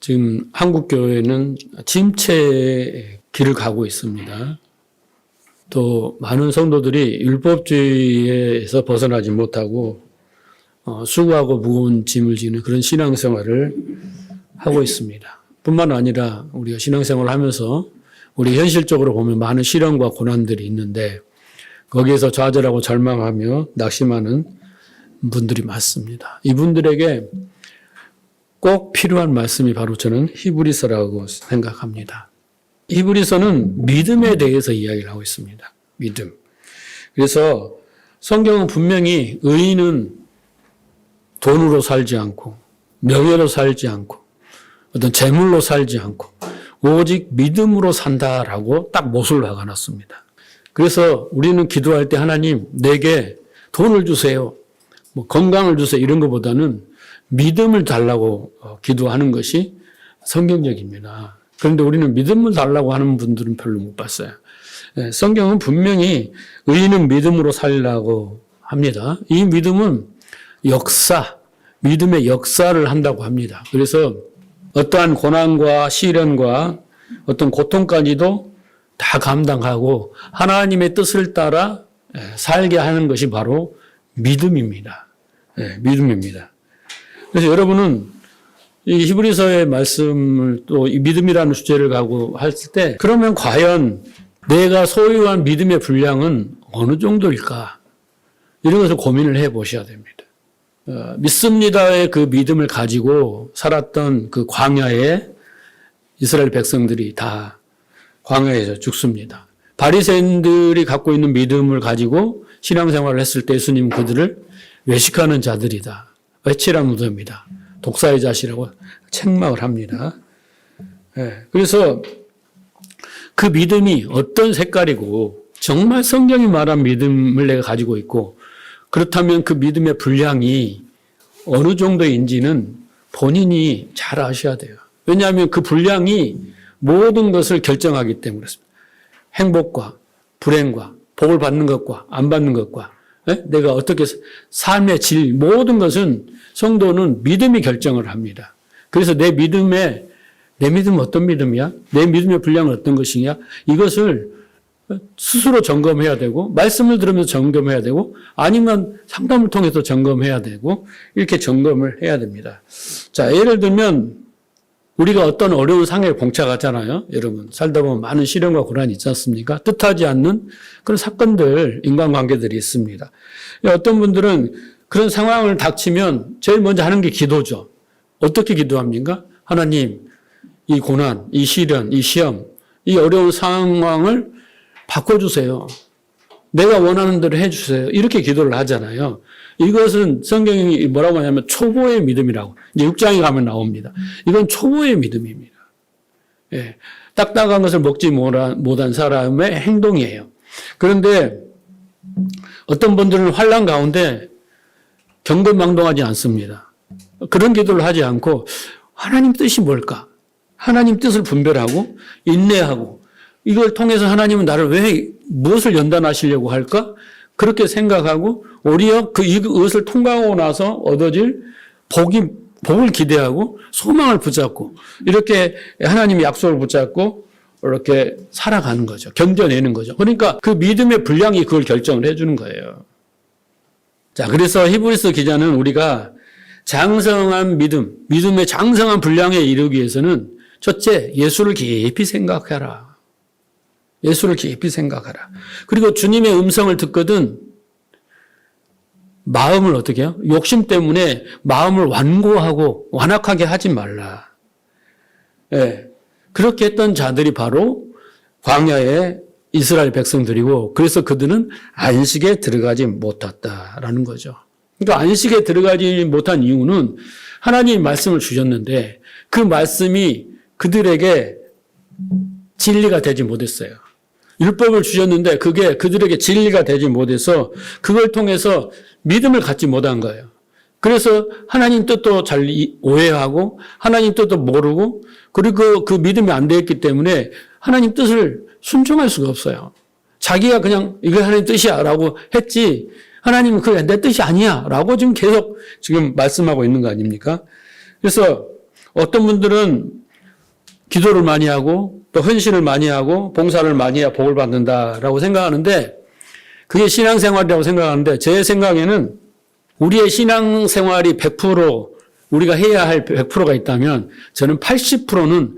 지금 한국 교회는 침체의 길을 가고 있습니다. 또 많은 성도들이 율법주의에서 벗어나지 못하고 수고하고 무거운 짐을 지는 그런 신앙생활을 하고 있습니다. 뿐만 아니라 우리가 신앙생활을 하면서 우리 현실적으로 보면 많은 시련과 고난들이 있는데 거기에서 좌절하고 절망하며 낙심하는 분들이 많습니다. 이분들에게 꼭 필요한 말씀이 바로 저는 히브리서라고 생각합니다. 히브리서는 믿음에 대해서 이야기를 하고 있습니다. 믿음. 그래서 성경은 분명히 의인은 돈으로 살지 않고 명예로 살지 않고 어떤 재물로 살지 않고 오직 믿음으로 산다라고 딱 못을 박아놨습니다. 그래서 우리는 기도할 때 하나님 내게 돈을 주세요. 건강을 주세요. 이런 것보다는 믿음을 달라고 기도하는 것이 성경적입니다. 그런데 우리는 믿음을 달라고 하는 분들은 별로 못 봤어요. 성경은 분명히 의인은 믿음으로 살라고 합니다. 이 믿음은 믿음의 역사를 한다고 합니다. 그래서 어떠한 고난과 시련과 어떤 고통까지도 다 감당하고 하나님의 뜻을 따라 살게 하는 것이 바로 믿음입니다. 믿음입니다. 그래서 여러분은 이 히브리서의 말씀을 또 이 믿음이라는 주제를 가고 할 때 그러면 과연 내가 소유한 믿음의 분량은 어느 정도일까? 이런 것을 고민을 해 보셔야 됩니다. 믿습니다의 그 믿음을 가지고 살았던 그 광야에 이스라엘 백성들이 다 광야에서 죽습니다. 바리새인들이 갖고 있는 믿음을 가지고 신앙생활을 했을 때 예수님 그들을 외식하는 자들이다. 외치라 무덤이다. 독사의 자식이라고 책망을 합니다. 그래서 그 믿음이 어떤 색깔이고 정말 성경이 말한 믿음을 내가 가지고 있고 그렇다면 그 믿음의 분량이 어느 정도인지는 본인이 잘 아셔야 돼요. 왜냐하면 그 분량이 모든 것을 결정하기 때문에 그렇습니다. 행복과 불행과 복을 받는 것과 안 받는 것과 내가 어떻게 삶의 질 모든 것은 성도는 믿음이 결정을 합니다. 그래서 내 믿음은 어떤 믿음이야? 내 믿음의 분량은 어떤 것이냐? 이것을 스스로 점검해야 되고 말씀을 들으면서 점검해야 되고 아니면 상담을 통해서 점검해야 되고 이렇게 점검을 해야 됩니다. 자, 예를 들면 우리가 어떤 어려운 상황에 봉착하잖아요. 여러분 살다 보면 많은 시련과 고난이 있지 않습니까? 뜻하지 않는 그런 사건들, 인간관계들이 있습니다. 어떤 분들은 그런 상황을 닥치면 제일 먼저 하는 게 기도죠. 어떻게 기도합니까? 하나님, 이 고난, 이 시련, 이 시험, 이 어려운 상황을 바꿔주세요. 내가 원하는 대로 해주세요. 이렇게 기도를 하잖아요. 이것은 성경이 뭐라고 하냐면 초보의 믿음이라고. 이제 6장에 가면 나옵니다. 이건 초보의 믿음입니다. 딱딱한 것을 먹지 못한 사람의 행동이에요. 그런데 어떤 분들은 환난 가운데 경건망동하지 않습니다. 그런 기도를 하지 않고 하나님 뜻이 뭘까? 하나님 뜻을 분별하고 인내하고 이걸 통해서 하나님은 나를 무엇을 연단하시려고 할까? 그렇게 생각하고 오히려 이것을 통과하고 나서 얻어질 복을 기대하고 소망을 붙잡고 이렇게 하나님의 약속을 붙잡고 이렇게 살아가는 거죠. 견뎌내는 거죠. 그러니까 그 믿음의 분량이 그걸 결정을 해주는 거예요. 자, 그래서 히브리서 기자는 우리가 장성한 믿음의 장성한 분량에 이르기 위해서는 첫째, 예수를 깊이 생각해라. 예수를 깊이 생각하라. 그리고 주님의 음성을 듣거든 마음을 어떻게 해요? 욕심 때문에 마음을 완고하고 완악하게 하지 말라. 그렇게 했던 자들이 바로 광야의 이스라엘 백성들이고 그래서 그들은 안식에 들어가지 못했다라는 거죠. 그러니까 안식에 들어가지 못한 이유는 하나님이 말씀을 주셨는데 그 말씀이 그들에게 진리가 되지 못했어요. 율법을 주셨는데 그게 그들에게 진리가 되지 못해서 그걸 통해서 믿음을 갖지 못한 거예요. 그래서 하나님 뜻도 잘 오해하고 하나님 뜻도 모르고 그리고 그 믿음이 안 되었기 때문에 하나님 뜻을 순종할 수가 없어요. 자기가 그냥 이게 하나님 뜻이야 라고 했지 하나님은 그게 내 뜻이 아니야 라고 지금 계속 지금 말씀하고 있는 거 아닙니까? 그래서 어떤 분들은 기도를 많이 하고 또 헌신을 많이 하고 봉사를 많이 해야 복을 받는다라고 생각하는데 그게 신앙생활이라고 생각하는데 제 생각에는 우리의 신앙생활이 100% 우리가 해야 할 100%가 있다면 저는 80%는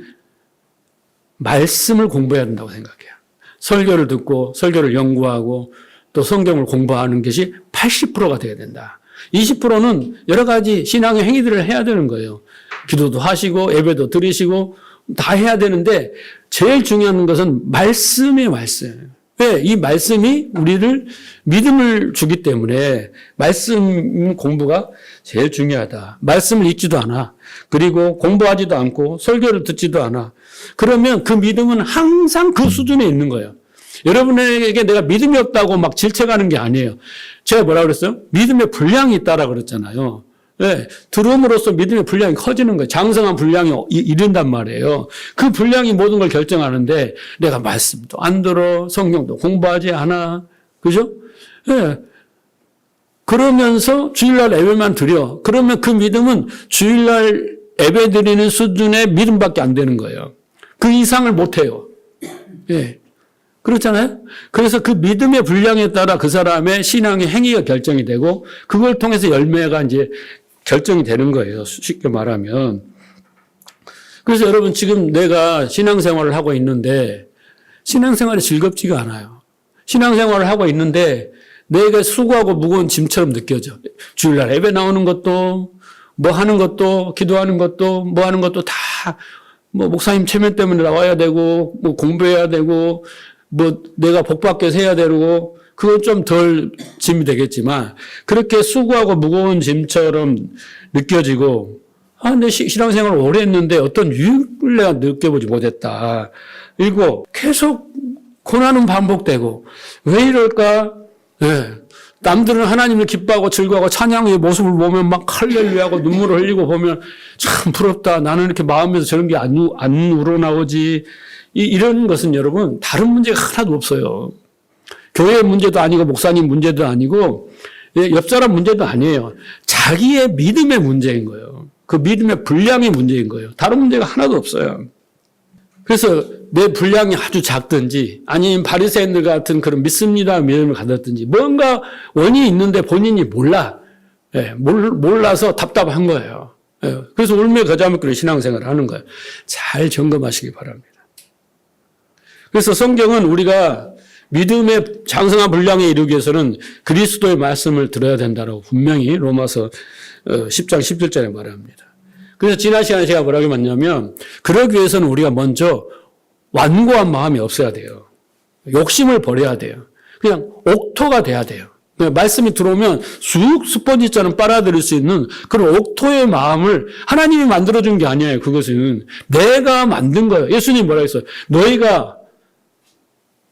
말씀을 공부해야 된다고 생각해요. 설교를 듣고 설교를 연구하고 또 성경을 공부하는 것이 80%가 돼야 된다. 20%는 여러 가지 신앙의 행위들을 해야 되는 거예요. 기도도 하시고 예배도 드리시고 다 해야 되는데 제일 중요한 것은 말씀이에요, 말씀. 왜? 이 말씀이 우리를 믿음을 주기 때문에 말씀 공부가 제일 중요하다. 말씀을 읽지도 않아. 그리고 공부하지도 않고 설교를 듣지도 않아. 그러면 그 믿음은 항상 그 수준에 있는 거예요. 여러분에게 내가 믿음이 없다고 막 질책하는 게 아니에요. 제가 뭐라고 그랬어요? 믿음의 분량이 있다라고 그랬잖아요. 네, 들음으로써 믿음의 분량이 커지는 거예요. 장성한 분량이 이른단 말이에요. 그 분량이 모든 걸 결정하는데 내가 말씀도 안 들어, 성경도 공부하지 않아. 그죠? 네. 그러면서 주일날 예배만 드려. 그러면 그 믿음은 주일날 예배 드리는 수준의 믿음밖에 안 되는 거예요. 그 이상을 못 해요. 예. 그렇잖아요? 그래서 그 믿음의 분량에 따라 그 사람의 신앙의 행위가 결정이 되고 그걸 통해서 열매가 이제 결정이 되는 거예요. 쉽게 말하면. 그래서 여러분 지금 내가 신앙생활을 하고 있는데 신앙생활이 즐겁지가 않아요. 신앙생활을 하고 있는데 내가 수고하고 무거운 짐처럼 느껴져. 주일날 예배 나오는 것도 뭐 하는 것도 기도하는 것도 뭐 하는 것도 다 뭐 목사님 체면 때문에 나와야 되고 뭐 공부해야 되고 뭐 내가 복받게 해야 되고 그건 좀 덜 짐이 되겠지만 그렇게 수고하고 무거운 짐처럼 느껴지고 내 신앙생활을 오래 했는데 어떤 유익을 내가 느껴보지 못했다. 그리고 계속 고난은 반복되고 왜 이럴까? 네. 남들은 하나님을 기뻐하고 즐거워하고 찬양의 모습을 보면 막 할렐루야하고 눈물을 흘리고 보면 참 부럽다. 나는 이렇게 마음에서 저런 게 안 우러나오지. 이런 것은 여러분 다른 문제가 하나도 없어요. 교회 문제도 아니고 목사님 문제도 아니고 옆 사람 문제도 아니에요. 자기의 믿음의 문제인 거예요. 그 믿음의 분량의 문제인 거예요. 다른 문제가 하나도 없어요. 그래서 내 분량이 아주 작든지 아니면 바리새인들 같은 그런 믿습니다 믿음을 가졌든지 뭔가 원인이 있는데 본인이 몰라. 몰라서 답답한 거예요. 그래서 울며거자먹기로 신앙생활을 하는 거예요. 잘 점검하시기 바랍니다. 그래서 성경은 우리가 믿음의 장성한 분량에 이르기 위해서는 그리스도의 말씀을 들어야 된다고 분명히 로마서 10장 17절에 말합니다. 그래서 지난 시간에 제가 뭐라고 했냐면 그러기 위해서는 우리가 먼저 완고한 마음이 없어야 돼요. 욕심을 버려야 돼요. 그냥 옥토가 돼야 돼요. 말씀이 들어오면 쑥 스펀지처럼 빨아들일 수 있는 그런 옥토의 마음을 하나님이 만들어준 게 아니에요. 그것은 내가 만든 거예요. 예수님이 뭐라고 했어요? 너희가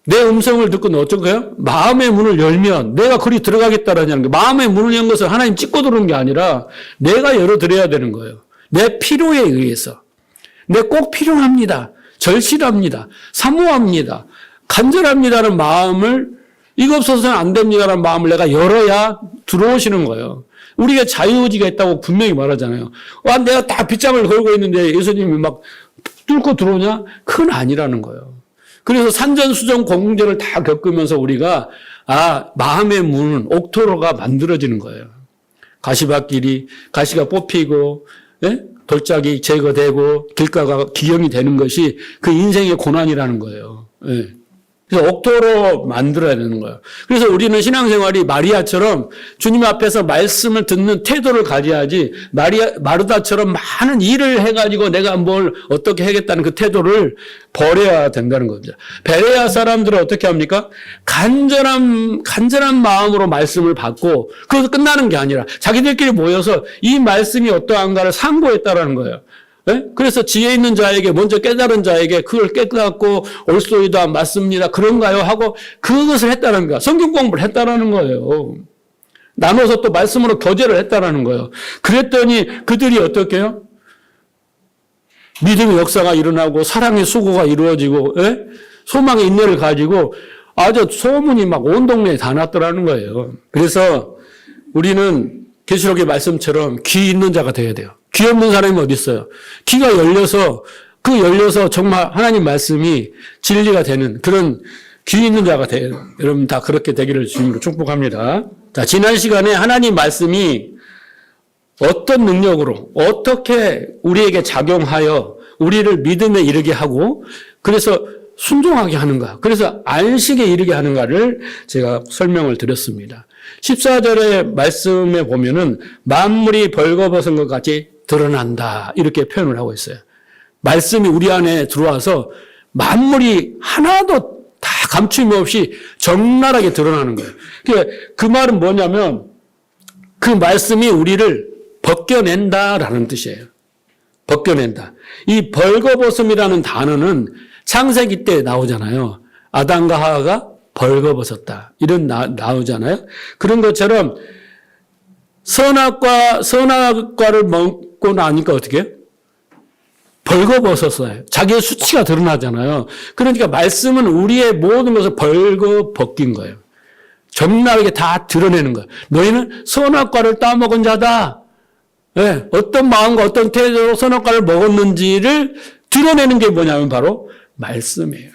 내 음성을 듣고 너 어쩔 거예요? 마음의 문을 열면 내가 그리 들어가겠다라는 게 마음의 문을 연 것을 하나님 찍고 들어오는 게 아니라 내가 열어드려야 되는 거예요. 내 필요에 의해서. 내 꼭 필요합니다. 절실합니다. 사모합니다. 간절합니다라는 마음을 이거 없어서는 안 됩니다라는 마음을 내가 열어야 들어오시는 거예요. 우리가 자유의지가 있다고 분명히 말하잖아요. 내가 딱 빗장을 걸고 있는데 예수님이 막 뚫고 들어오냐? 그건 아니라는 거예요. 그래서 산전수전 공공전을 다 겪으면서 우리가 마음의 문은 옥토로가 만들어지는 거예요. 가시밭길이 가시가 뽑히고 돌짝이 제거되고 길가가 기경이 되는 것이 그 인생의 고난이라는 거예요. 그래서 옥토로 만들어야 되는 거예요. 그래서 우리는 신앙생활이 마리아처럼 주님 앞에서 말씀을 듣는 태도를 가져야지 마르다처럼 많은 일을 해가지고 내가 뭘 어떻게 하겠다는 그 태도를 버려야 된다는 겁니다. 베레아 사람들은 어떻게 합니까? 간절한 마음으로 말씀을 받고 그것도 끝나는 게 아니라 자기들끼리 모여서 이 말씀이 어떠한가를 상고했다라는 거예요. 그래서 지혜 있는 자에게 먼저 깨달은 자에게 그걸 깨닫고 옳소이다 맞습니다 그런가요 하고 그것을 했다는 거야. 성경 공부를 했다라는 거예요. 나눠서 또 말씀으로 교제를 했다라는 거예요. 그랬더니 그들이 어떻게 해요? 믿음의 역사가 일어나고 사랑의 수고가 이루어지고 소망의 인내를 가지고 아주 소문이 막 온 동네에 다 났더라는 거예요. 그래서 우리는 계시록의 말씀처럼 귀 있는 자가 되어야 돼요. 귀 없는 사람이 어디 있어요? 귀가 열려서 정말 하나님 말씀이 진리가 되는 그런 귀 있는 자가 돼요. 여러분 다 그렇게 되기를 주님으로 축복합니다. 자, 지난 시간에 하나님 말씀이 어떤 능력으로 어떻게 우리에게 작용하여 우리를 믿음에 이르게 하고 그래서 순종하게 하는가, 그래서 안식에 이르게 하는가를 제가 설명을 드렸습니다. 14절의 말씀에 보면은 만물이 벌거벗은 것 같이 드러난다 이렇게 표현을 하고 있어요. 말씀이 우리 안에 들어와서 만물이 하나도 다 감춤이 없이 적나라하게 드러나는 거예요. 그 말은 뭐냐면 그 말씀이 우리를 벗겨낸다라는 뜻이에요. 벗겨낸다. 이 벌거벗음이라는 단어는 창세기 때 나오잖아요. 아담과 하와가 벌거벗었다. 이런 나오잖아요. 그런 것처럼 선악과를 먹고 나니까 어떻게 해요? 벌거벗었어요. 자기의 수치가 드러나잖아요. 그러니까 말씀은 우리의 모든 것을 벌거벗긴 거예요. 적나라하게 다 드러내는 거예요. 너희는 선악과를 따먹은 자다. 네, 어떤 마음과 어떤 태도로 선악과를 먹었는지를 드러내는 게 뭐냐면 바로 말씀이에요.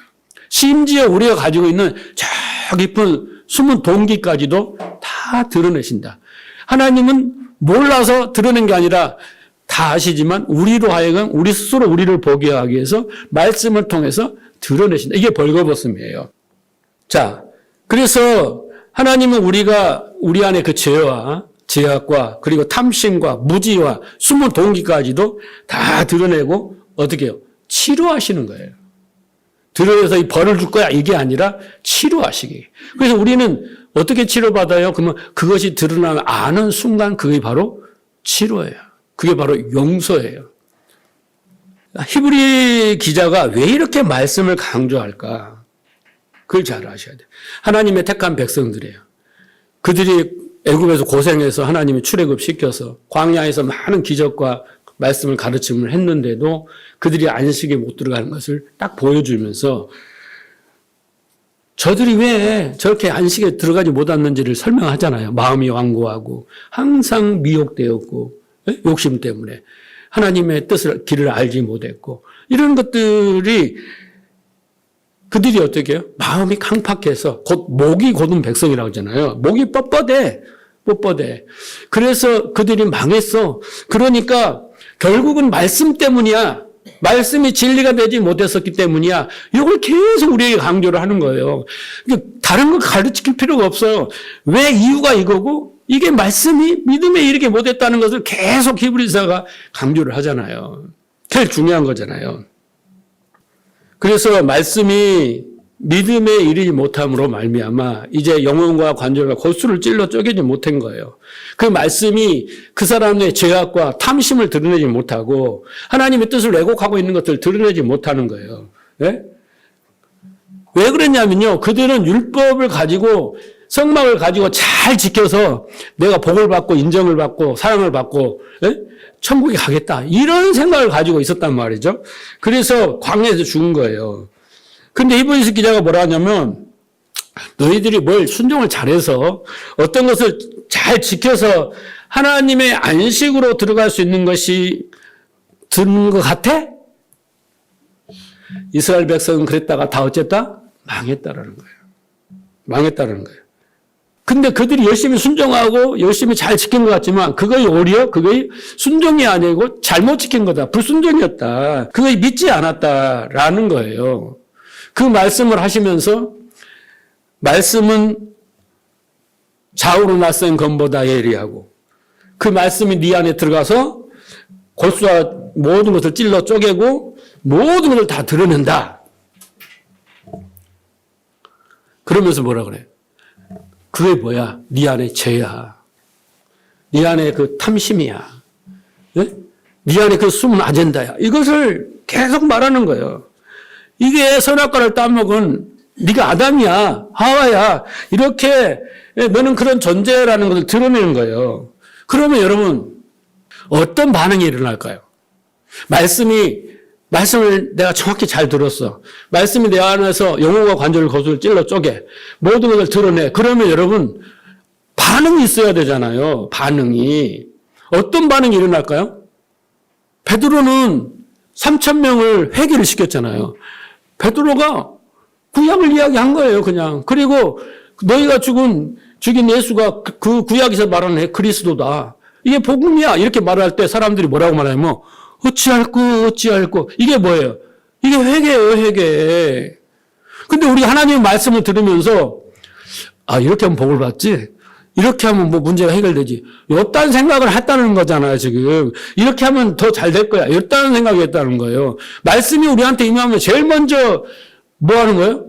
심지어 우리가 가지고 있는 저 깊은 숨은 동기까지도 다 드러내신다. 하나님은 몰라서 드러낸 게 아니라 다 아시지만 우리로 하여금 우리 스스로 우리를 보게 하기 위해서 말씀을 통해서 드러내신다. 이게 벌거벗음이에요. 자, 그래서 하나님은 우리 안에 그 죄와 죄악과 그리고 탐심과 무지와 숨은 동기까지도 다 드러내고 어떻게 해요? 치료하시는 거예요. 드러내서 이 벌을 줄 거야 이게 아니라 치료하시기. 그래서 우리는 어떻게 치료받아요? 그러면 그것이 드러나면 아는 순간 그게 바로 치료예요. 그게 바로 용서예요. 히브리 기자가 왜 이렇게 말씀을 강조할까? 그걸 잘 아셔야 돼요. 하나님의 택한 백성들이에요. 그들이 애굽에서 고생해서 하나님이 출애굽시켜서 광야에서 많은 기적과 말씀을 가르침을 했는데도 그들이 안식에 못 들어가는 것을 딱 보여주면서 저들이 왜 저렇게 안식에 들어가지 못했는지를 설명하잖아요. 마음이 완고하고 항상 미혹되었고 욕심 때문에 하나님의 뜻을 길을 알지 못했고 이런 것들이 그들이 어떻게 해요? 마음이 강팍해서 곧 목이 곧은 백성이라고 하잖아요. 목이 뻣뻣해. 그래서 그들이 망했어. 그러니까 결국은 말씀 때문이야. 말씀이 진리가 되지 못했었기 때문이야. 이걸 계속 우리에게 강조를 하는 거예요. 다른 거 가르칠 필요가 없어요. 왜 이유가 이거고 이게 말씀이 믿음에 이르게 못했다는 것을 계속 히브리서가 강조를 하잖아요. 제일 중요한 거잖아요. 그래서 말씀이 믿음에 이르지 못함으로 말미암아 이제 영혼과 관절과 골수를 찔러 쪼개지 못한 거예요. 그 말씀이 그 사람의 죄악과 탐심을 드러내지 못하고 하나님의 뜻을 왜곡하고 있는 것들을 드러내지 못하는 거예요. 네? 왜 그랬냐면요. 그들은 율법을 가지고 성막을 가지고 잘 지켜서 내가 복을 받고 인정을 받고 사랑을 받고 천국에 가겠다. 이런 생각을 가지고 있었단 말이죠. 그래서 광야에서 죽은 거예요. 근데 히브리서 기자가 뭐라 하냐면 너희들이 뭘 순종을 잘해서 어떤 것을 잘 지켜서 하나님의 안식으로 들어갈 수 있는 것이 드는 것 같아? 이스라엘 백성은 그랬다가 다 어쨌다? 망했다라는 거예요. 근데 그들이 열심히 순종하고 열심히 잘 지킨 것 같지만 그거의 순종이 아니고 잘못 지킨 거다. 불순종이었다. 그걸 믿지 않았다라는 거예요. 그 말씀을 하시면서 말씀은 좌우로 낯선 검보다 예리하고 그 말씀이 네 안에 들어가서 골수와 모든 것을 찔러 쪼개고 모든 것을 다 드러낸다. 그러면서 뭐라 그래? 그게 뭐야? 네 안에 죄야. 네 안에 그 탐심이야. 네? 네 안에 그 숨은 아젠다야. 이것을 계속 말하는 거예요. 이게 선악과를 따먹은 네가 아담이야, 하와야. 이렇게 너는 그런 존재라는 것을 드러내는 거예요. 그러면 여러분 어떤 반응이 일어날까요? 말씀을 내가 정확히 잘 들었어. 말씀이 내 안에서 영혼과 관절을 거슬러 찔러 쪼개. 모든 것을 드러내. 그러면 여러분 반응이 있어야 되잖아요. 반응이. 어떤 반응이 일어날까요? 베드로는 3,000명을 회개를 시켰잖아요. 베드로가 구약을 이야기한 거예요, 그냥. 그리고 너희가 죽인 예수가 그 구약에서 말하는 그리스도다. 이게 복음이야. 이렇게 말할 때 사람들이 뭐라고 말하냐면 어찌할꼬. 이게 뭐예요? 이게 회개예요, 회개. 근데 우리 하나님의 말씀을 들으면서 이렇게 하면 복을 받지? 이렇게 하면 뭐 문제가 해결되지. 이딴 생각을 했다는 거잖아요, 지금. 이렇게 하면 더 잘 될 거야. 이딴 생각이 했다는 거예요. 말씀이 우리한테 임하면 제일 먼저 뭐 하는 거예요?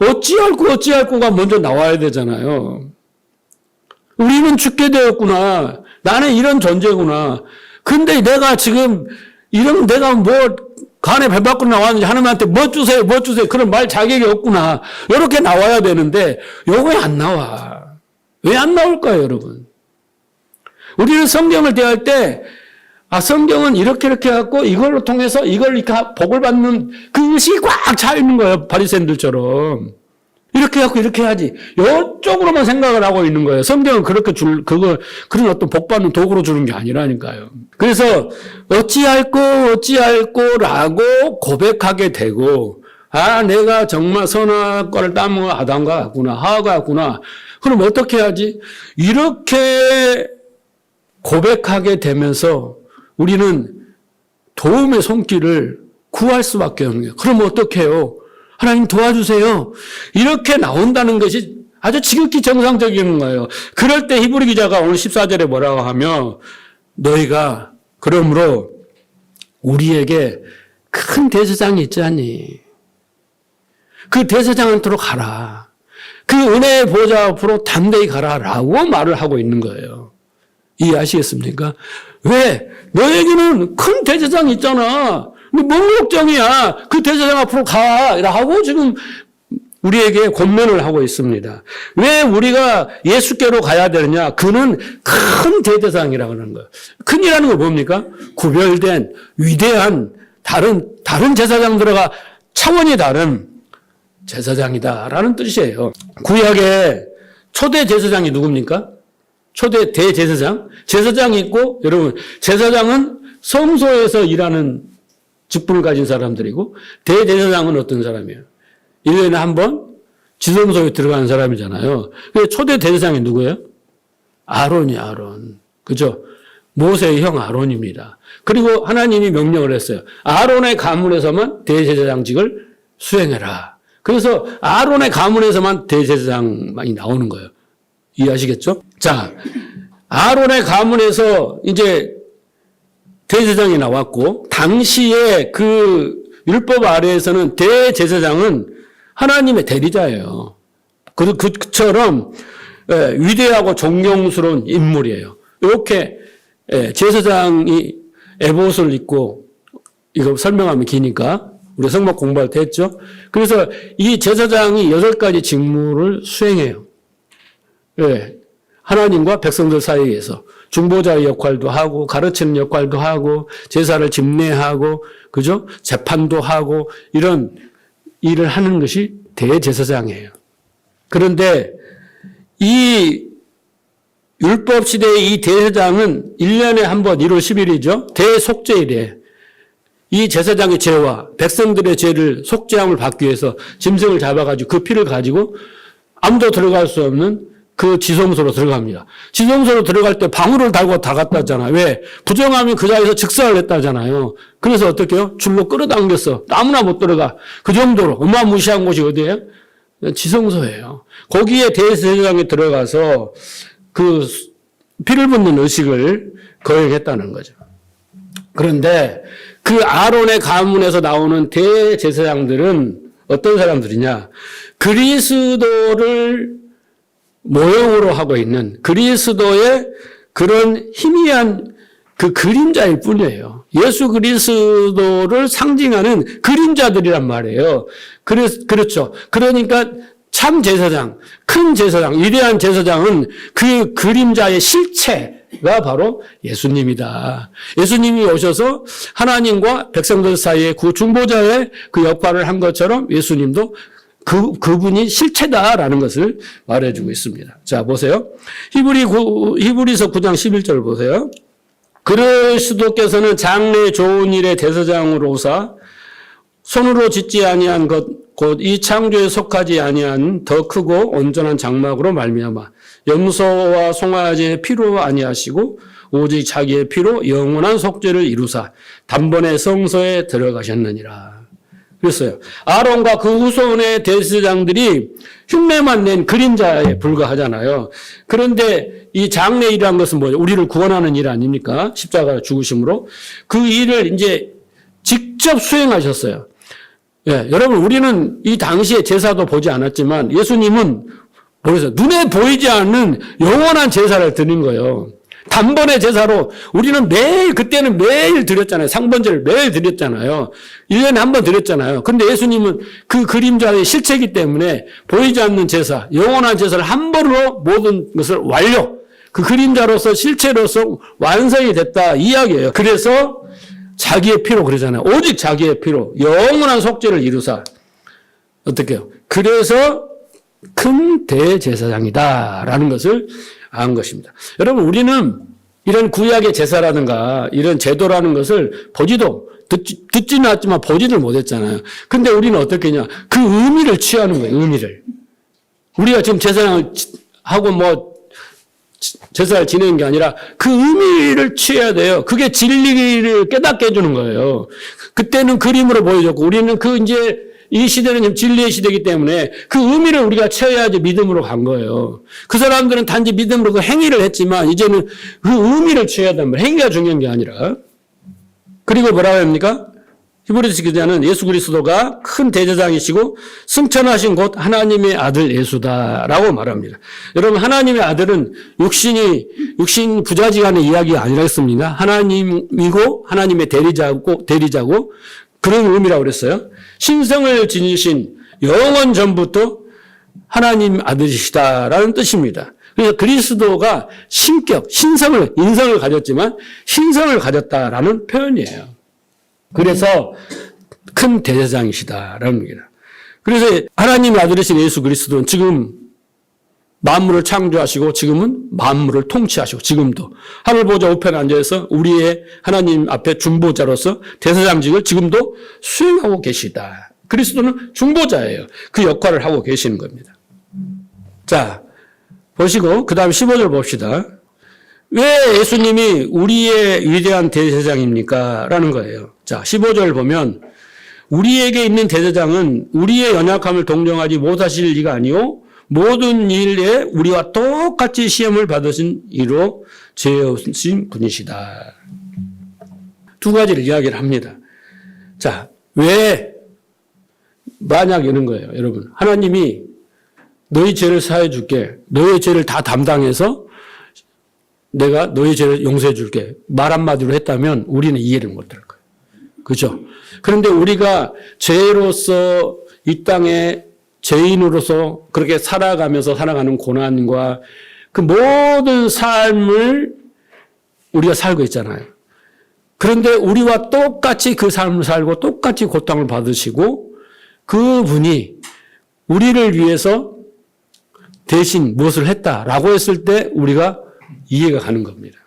어찌할꼬가 먼저 나와야 되잖아요. 우리는 죽게 되었구나. 나는 이런 존재구나. 근데 내가 지금 내가 뭐 간에 배 밖으로 나왔는지 하나님한테 뭐 주세요. 그런 말 자격이 없구나. 이렇게 나와야 되는데 요거 안 나와. 왜 안 나올까요, 여러분? 우리는 성경을 대할 때 성경은 이렇게 해갖고 이걸로 통해서 이걸 이렇게 복을 받는 그 의식이 꽉 차 있는 거예요. 바리새인들처럼. 이렇게 해갖고 이렇게 해야지. 이쪽으로만 생각을 하고 있는 거예요. 성경은 그렇게 그런 어떤 복 받는 도구로 주는 게 아니라니까요. 그래서 어찌할꼬라고 고백하게 되고, 내가 정말 선한 거를 따먹은 아담과 같구나, 하와가 같구나. 그럼 어떻게 해야지? 이렇게 고백하게 되면서 우리는 도움의 손길을 구할 수밖에 없는 거예요. 그럼 어떻게 해요? 하나님 도와주세요. 이렇게 나온다는 것이 아주 지극히 정상적인 거예요. 그럴 때 히브리 기자가 오늘 14절에 뭐라고 하며 너희가 그러므로 우리에게 큰 대제사장이 있지 않니? 그 대제사장한테로 가라. 그 은혜의 보좌 앞으로 담대히 가라라고 말을 하고 있는 거예요. 이해하시겠습니까? 왜? 너에게는 큰 대제사장이 있잖아. 뭐 걱정이야. 그 대제사장 앞으로 가. 라고 지금 우리에게 권면을 하고 있습니다. 왜 우리가 예수께로 가야 되느냐? 그는 큰 대제사장이라고 하는 거예요. 큰이라는 건 뭡니까? 구별된 위대한 다른 제사장들과 차원이 다른 제사장이다라는 뜻이에요. 구약의 초대 제사장이 누굽니까? 초대 대제사장? 제사장이 있고, 여러분, 제사장은 성소에서 일하는 직분을 가진 사람들이고, 대제사장은 어떤 사람이에요? 1년에 한 번 지성소에 들어가는 사람이잖아요. 초대 대제사장이 누구예요? 아론. 그죠? 모세의 형 아론입니다. 그리고 하나님이 명령을 했어요. 아론의 가문에서만 대제사장직을 수행해라. 그래서 아론의 가문에서만 대제사장만이 나오는 거예요. 이해하시겠죠? 자, 아론의 가문에서 이제 대제사장이 나왔고, 당시에 그 율법 아래에서는 대제사장은 하나님의 대리자예요. 그처럼 위대하고 존경스러운 인물이에요. 이렇게 제사장이 에봇을 입고, 이거 설명하면 기니까 우리 성막 공부할 때 했죠. 그래서 이 제사장이 8가지 직무를 수행해요. 하나님과 백성들 사이에서 중보자의 역할도 하고, 가르치는 역할도 하고, 제사를 집례하고, 그죠? 재판도 하고, 이런 일을 하는 것이 대제사장이에요. 그런데 이 율법 시대의 이 대제사장은 1년에 한 번 1월 10일이죠. 대속죄일에 이 제사장의 죄와 백성들의 죄를 속죄함을 받기 위해서 짐승을 잡아가지고 그 피를 가지고 아무도 들어갈 수 없는 그 지성소로 들어갑니다. 지성소로 들어갈 때 방울을 달고 다 갔다 왔잖아요. 왜? 부정하면 그 자리에서 즉사를 했다잖아요. 그래서 어떻게 해요? 줄로 끌어당겼어. 아무나 못 들어가. 그 정도로 어마무시한 곳이 어디예요? 지성소예요. 거기에 대제사장이 들어가서 그 피를 붓는 의식을 거행했다는 거죠. 그런데 그 아론의 가문에서 나오는 대제사장들은 어떤 사람들이냐? 그리스도를 모형으로 하고 있는 그리스도의 그런 희미한 그 그림자일 뿐이에요. 예수 그리스도를 상징하는 그림자들이란 말이에요. 그렇죠. 그러니까 참 제사장, 큰 제사장, 위대한 제사장은 그 그림자의 실체가 바로 예수님이다. 예수님이 오셔서 하나님과 백성들 사이에 그 중보자의 그 역할을 한 것처럼 예수님도 그분이 실체다라는 것을 말해주고 있습니다. 자, 보세요. 히브리서 9장 11절 보세요. 그리스도께서는 장래 좋은 일의 대서장으로서 손으로 짓지 아니한 것 곧 이 창조에 속하지 아니한 더 크고 온전한 장막으로 말미암아 염소와 송아지의 피로 아니하시고 오직 자기의 피로 영원한 속죄를 이루사 단번에 성소에 들어가셨느니라. 그랬어요. 아론과 그 후손의 대제사장들이 흉내만 낸 그림자에 불과하잖아요. 그런데 이 장래일이라는 것은 뭐죠? 우리를 구원하는 일 아닙니까? 십자가 죽으심으로. 그 일을 이제 직접 수행하셨어요. 예, 여러분, 우리는 이 당시에 제사도 보지 않았지만 예수님은 모르겠어요. 눈에 보이지 않는 영원한 제사를 드린 거예요. 단번에 제사로 우리는 매일, 그때는 매일 드렸잖아요. 상번제를 매일 드렸잖아요. 1년에 한 번 드렸잖아요. 근데 예수님은 그 그림자의 실체이기 때문에 보이지 않는 제사, 영원한 제사를 한 번으로 모든 것을 완료, 그 그림자로서 실체로서 완성이 됐다 이 이야기예요. 그래서 자기의 피로 그러잖아요. 오직 자기의 피로 영원한 속죄를 이루사. 어떻게 해요? 그래서 큰 대제사장이다라는 것을 안 것입니다. 여러분, 우리는 이런 구약의 제사라든가 이런 제도라는 것을 보지도 듣지는 않지만 보지를 못했잖아요. 근데 우리는 어떻게 했냐? 그 의미를 취하는 거예요. 의미를. 우리가 지금 제사장을 하고 제사를 지내는 게 아니라 그 의미를 취해야 돼요. 그게 진리를 깨닫게 해주는 거예요. 그때는 그림으로 보여줬고 우리는 이 시대는 진리의 시대이기 때문에 그 의미를 우리가 채워야지 믿음으로 간 거예요. 그 사람들은 단지 믿음으로 그 행위를 했지만 이제는 그 의미를 채워야 된다. 행위가 중요한 게 아니라. 그리고 뭐라고 합니까? 히브리서 기자는 예수 그리스도가 큰 대제사장이시고 승천하신 곧 하나님의 아들 예수다라고 말합니다. 여러분, 하나님의 아들은 육신 부자지간의 이야기가 아니라했습니다. 하나님이고 하나님의 대리자고 그런 의미라고 그랬어요. 신성을 지니신 영원 전부터 하나님 아들이시다라는 뜻입니다. 그래서 그리스도가 인성을 가졌지만 신성을 가졌다라는 표현이에요. 그래서 큰 대제사장이시다라는 겁니다. 그래서 하나님의 아들이신 예수 그리스도는 지금 만물을 창조하시고 지금은 만물을 통치하시고 지금도 하늘 보좌 우편에 앉아서 우리의 하나님 앞에 중보자로서 대제사장직을 지금도 수행하고 계시다. 그리스도는 중보자예요. 그 역할을 하고 계시는 겁니다. 자, 보시고 그 다음 15절 봅시다. 왜 예수님이 우리의 위대한 대제사장입니까? 라는 거예요. 자, 15절 보면 우리에게 있는 대제사장은 우리의 연약함을 동정하지 못하실 리가 아니요 모든 일에 우리와 똑같이 시험을 받으신 이로 죄 없으신 분이시다. 두 가지를 이야기를 합니다. 자, 왜 만약 이런 거예요, 여러분. 하나님이 너희 죄를 사해 줄게. 너희 죄를 다 담당해서 내가 너희 죄를 용서해 줄게. 말 한마디로 했다면 우리는 이해를 못 할 거예요. 그렇죠? 그런데 우리가 죄로서 이 땅에 죄인으로서 그렇게 살아가면서 살아가는 고난과 그 모든 삶을 우리가 살고 있잖아요. 그런데 우리와 똑같이 그 삶을 살고 똑같이 고통을 받으시고 그분이 우리를 위해서 대신 무엇을 했다라고 했을 때 우리가 이해가 가는 겁니다.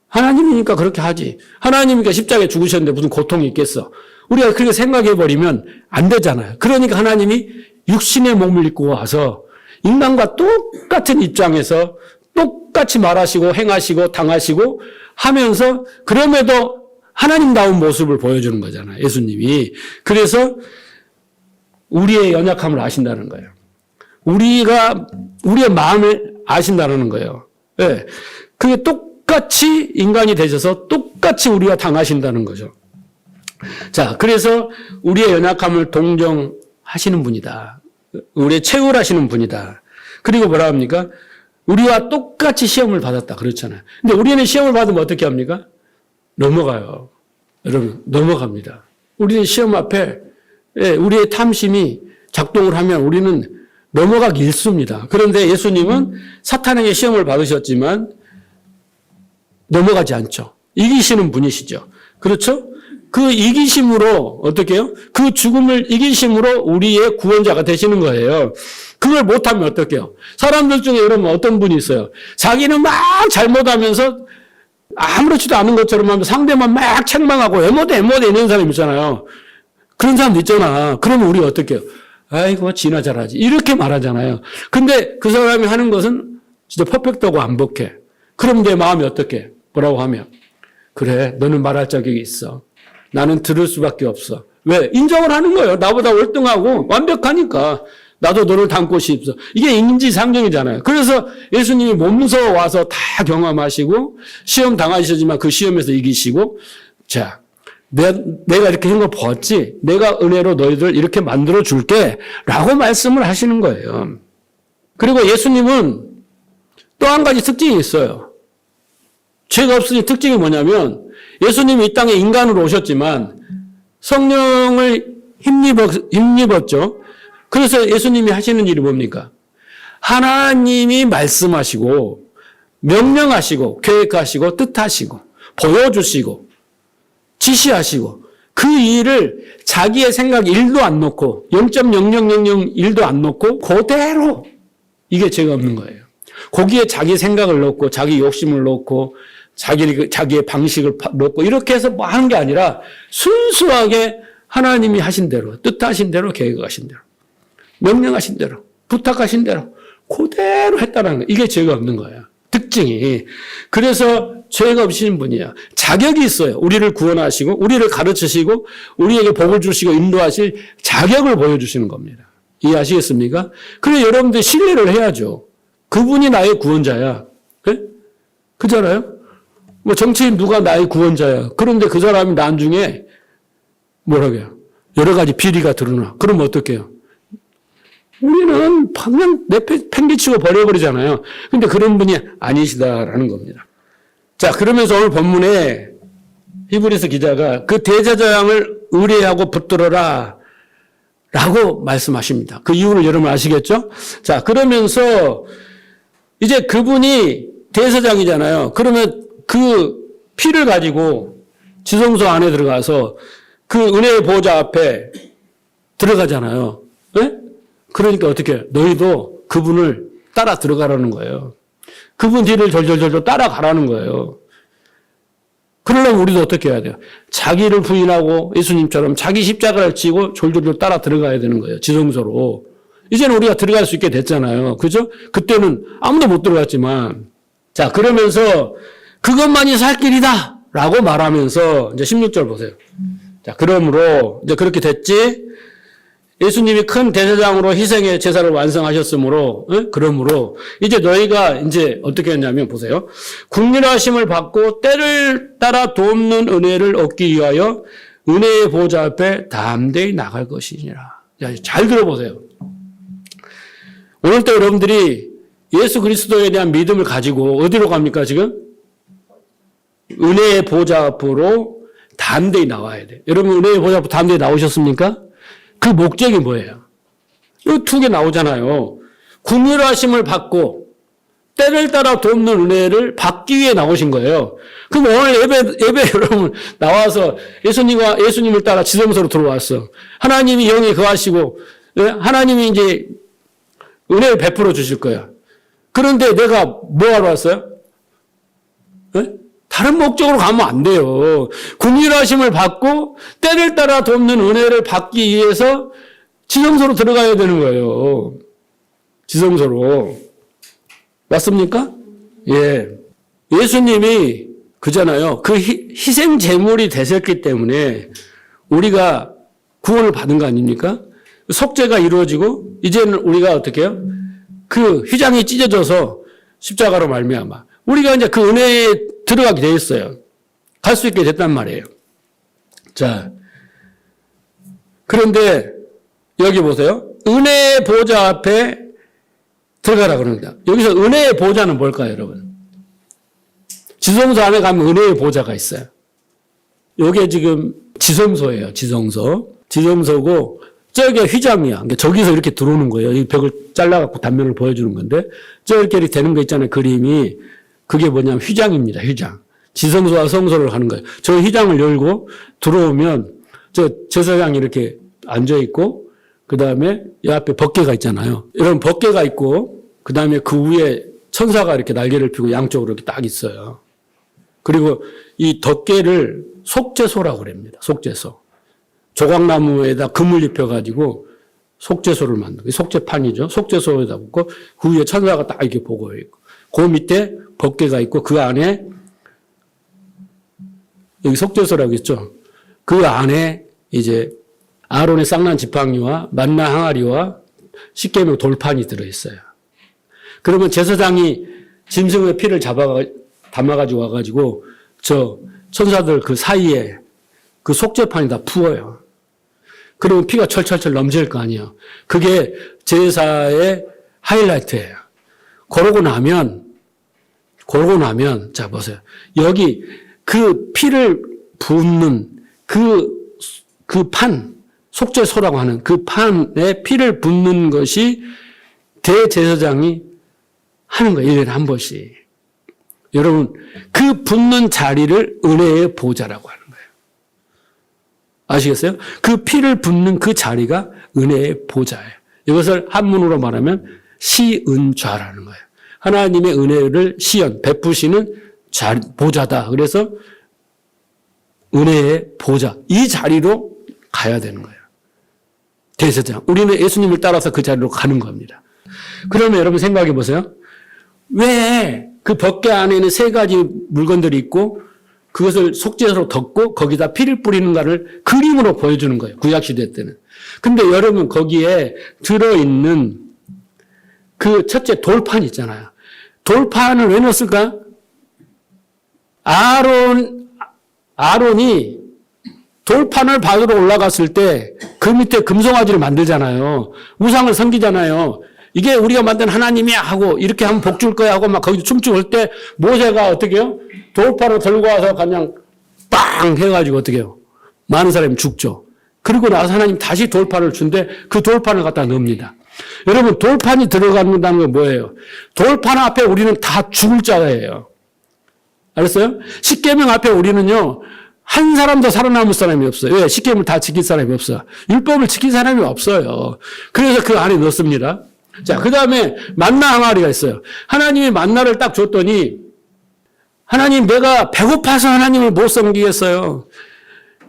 하나님이니까 그렇게 하지. 하나님이니까 십자가에 죽으셨는데 무슨 고통이 있겠어. 우리가 그렇게 생각해버리면 안 되잖아요. 그러니까 하나님이 육신의 몸을 입고 와서 인간과 똑같은 입장에서 똑같이 말하시고 행하시고 당하시고 하면서 그럼에도 하나님다운 모습을 보여주는 거잖아요. 예수님이. 그래서 우리의 연약함을 아신다는 거예요. 우리의 마음을 아신다는 거예요. 네. 그게 똑같이 인간이 되셔서 똑같이 우리와 당하신다는 거죠. 자, 그래서 우리의 연약함을 동정하시는 분이다. 우리의 채울하시는 분이다. 그리고 뭐라 합니까? 우리와 똑같이 시험을 받았다. 그렇잖아요. 근데 우리는 시험을 받으면 어떻게 합니까? 넘어가요. 여러분, 넘어갑니다. 우리는 시험 앞에 우리의 탐심이 작동을 하면 우리는 넘어가기 일쑤입니다. 그런데 예수님은 사탄에게 시험을 받으셨지만 넘어가지 않죠. 이기시는 분이시죠. 그렇죠? 그 이기심으로 어떻게 해요? 그 죽음을 이기심으로 우리의 구원자가 되시는 거예요. 그걸 못하면 어떻게 해요? 사람들 중에 여러분 어떤 분이 있어요? 자기는 막 잘못하면서 아무렇지도 않은 것처럼 하면 상대만 막 책망하고 에모대 이런 사람 있잖아요. 그런 사람도 있잖아. 그러면 우리가 어떻게 해요? 아이고, 지나 잘하지. 이렇게 말하잖아요. 근데 그 사람이 하는 것은 진짜 퍼펙트하고 완벽해. 그럼 내 마음이 어떻게? 뭐라고 하면? 그래, 너는 말할 자격이 있어. 나는 들을 수밖에 없어. 왜? 인정을 하는 거예요. 나보다 월등하고 완벽하니까. 나도 너를 닮고 싶어. 이게 인지상정이잖아요. 그래서 예수님이 몸소 와서 다 경험하시고 시험 당하시지만 그 시험에서 이기시고 자, 내가 이렇게 한 걸 보았지? 내가 은혜로 너희들 이렇게 만들어 줄게 라고 말씀을 하시는 거예요. 그리고 예수님은 또 한 가지 특징이 있어요. 죄가 없으니 특징이 뭐냐면 예수님이 이 땅에 인간으로 오셨지만 성령을 힘입었죠. 그래서 예수님이 하시는 일이 뭡니까? 하나님이 말씀하시고 명령하시고 계획하시고 뜻하시고 보여주시고 지시하시고 그 일을 자기의 생각 1도 안 놓고 0.0001도 안 놓고 그대로 이게 죄가 없는 거예요. 거기에 자기 생각을 넣고 자기 욕심을 넣고 자기의 방식을 넣고 이렇게 해서 뭐 하는 게 아니라 순수하게 하나님이 하신 대로 뜻하신 대로 계획하신 대로 명령하신 대로 부탁하신 대로 그대로 했다는 거예요. 이게 죄가 없는 거예요. 특징이. 그래서 죄가 없으신 분이야. 자격이 있어요. 우리를 구원하시고 우리를 가르치시고 우리에게 복을 주시고 인도하실 자격을 보여주시는 겁니다. 이해하시겠습니까? 그래 여러분들 신뢰를 해야죠. 그분이 나의 구원자야. 그래? 그잖아요? 뭐 정치인 누가 나의 구원자야. 그런데 그 사람이 나중에 뭐라고요? 여러 가지 비리가 드러나. 그럼 어떡해요? 우리는 그냥 팽개치고 버려버리잖아요. 근데 그런 분이 아니시다라는 겁니다. 자, 그러면서 오늘 본문에 히브리서 기자가 그 대제사장을 의뢰하고 붙들어라 라고 말씀하십니다. 그 이유를 여러분 아시겠죠? 자, 그러면서 이제 그분이 대제사장이잖아요. 그러면 그 피를 가지고 지성소 안에 들어가서 그 은혜의 보호자 앞에 들어가잖아요. 네? 그러니까 어떻게 해요? 너희도 그분을 따라 들어가라는 거예요. 그분 뒤를 절절절절 따라가라는 거예요. 그러려면 우리도 어떻게 해야 돼요? 자기를 부인하고 예수님처럼 자기 십자가를 지고 졸졸졸 따라 들어가야 되는 거예요. 지성소로. 이제는 우리가 들어갈 수 있게 됐잖아요. 그죠? 그때는 아무도 못 들어갔지만. 자, 그러면서 그것만이 살 길이다! 라고 말하면서 이제 16절 보세요. 자, 그러므로 이제 그렇게 됐지? 예수님이 큰 대제사장으로 희생의 제사를 완성하셨으므로, 그러므로 이제 너희가 이제 어떻게 했냐면 보세요. 국률하심을 받고 때를 따라 돕는 은혜를 얻기 위하여 은혜의 보좌 앞에 담대히 나갈 것이니라. 잘 들어보세요. 오늘도 여러분들이 예수 그리스도에 대한 믿음을 가지고 어디로 갑니까 지금? 은혜의 보좌 앞으로 담대히 나와야 돼. 여러분 은혜의 보좌 앞으로 담대히 나오셨습니까? 그 목적이 뭐예요? 이 두 개 나오잖아요. 긍휼하심을 받고 때를 따라 돕는 은혜를 받기 위해 나오신 거예요. 그럼 오늘 예배 여러분 나와서 예수님을 따라 지성소로 들어왔어. 하나님이 영에 거하시고 하나님이 이제 은혜를 베풀어 주실 거야. 그런데 내가 뭐 하러 왔어요? 네? 다른 목적으로 가면 안 돼요. 긍휼하심을 받고 때를 따라 돕는 은혜를 받기 위해서 지성소로 들어가야 되는 거예요. 지성소로. 맞습니까? 예. 예수님이 그잖아요. 그 희생 제물이 되셨기 때문에 우리가 구원을 받은 거 아닙니까? 속죄가 이루어지고 이제는 우리가 어떻게 해요? 그 휘장이 찢어져서 십자가로 말미암아 우리가 이제 그 은혜에 들어가게 돼 있어요. 갈 수 있게 됐단 말이에요. 자, 그런데 여기 보세요. 은혜의 보좌 앞에 들어가라 그럽니다. 여기서 은혜의 보좌는 뭘까요, 여러분? 지성소 안에 가면 은혜의 보좌가 있어요. 이게 지금 지성소예요, 지성소. 지성소고 저게 휘장이야. 그러니까 저기서 이렇게 들어오는 거예요. 이 벽을 잘라갖고 단면을 보여주는 건데 저렇게 이렇게 되는 거 있잖아요, 그림이. 그게 뭐냐면 휘장입니다, 휘장. 지성소와 성소를 하는 거예요. 저 휘장을 열고 들어오면 저 제사장이 이렇게 앉아있고 그 다음에 이 앞에 법궤가 있잖아요. 이런 법궤가 있고 그 다음에 그 위에 천사가 이렇게 날개를 펴고 양쪽으로 이렇게 딱 있어요. 그리고 이 덮개를 속죄소라고 그럽니다. 속죄소. 조각나무에다 금을 입혀가지고 속죄소를 만들고, 속죄판이죠. 속죄소에다 붙고, 그 위에 천사가 딱 이렇게 보고 있고, 그 밑에 덮개가 있고, 그 안에, 여기 속죄소라고 했죠. 그 안에 이제 아론의 쌍난 지팡이와 만나 항아리와 십계명 돌판이 들어있어요. 그러면 제사장이 짐승의 피를 담아가지고 와가지고, 저 천사들 그 사이에 그 속죄판에다 부어요. 그러면 피가 철철철 넘칠 거 아니에요. 그게 제사의 하이라이트예요. 그러고 나면, 자, 보세요. 여기 그 피를 붓는 그 판, 속죄소라고 하는 그 판에 피를 붓는 것이 대제사장이 하는 거예요. 1년에 한 번씩. 여러분, 그 붓는 자리를 은혜의 보좌라고 하는 거예요. 아시겠어요? 그 피를 붓는 그 자리가 은혜의 보좌예요. 이것을 한문으로 말하면 시은좌라는 거예요. 하나님의 은혜를 베푸시는 보좌다. 그래서 은혜의 보좌. 이 자리로 가야 되는 거예요. 대제사장. 우리는 예수님을 따라서 그 자리로 가는 겁니다. 그러면 여러분 생각해 보세요. 왜 그 덮개 안에는 세 가지 물건들이 있고 그것을 속죄소로 덮고 거기다 피를 뿌리는가를 그림으로 보여주는 거예요. 구약시대 때는. 근데 여러분 거기에 들어있는 그 첫째 돌판 있잖아요. 돌판을 왜 넣었을까? 아론이 돌판을 받으러 올라갔을 때 그 밑에 금송아지를 만들잖아요. 우상을 섬기잖아요. 이게 우리가 만든 하나님이야 하고 이렇게 하면 복 줄 거야 하고 막 거기서 춤추고 할 때 모세가 어떻게 해요? 돌판을 들고 와서 그냥 빵 해가지고 어떻게 해요? 많은 사람이 죽죠. 그리고 나서 하나님 다시 돌판을 준대 그 돌판을 갖다 넣습니다. 여러분 돌판이 들어간다는 건 뭐예요? 돌판 앞에 우리는 다 죽을 자예요. 알았어요? 십계명 앞에 우리는요. 한 사람도 살아남을 사람이 없어요. 왜? 십계명을 다 지킬 사람이 없어요. 율법을 지킬 사람이 없어요. 그래서 그 안에 넣습니다. 자, 그 다음에 만나 항아리가 있어요. 하나님이 만나를 딱 줬더니 하나님 내가 배고파서 하나님을 못 섬기겠어요.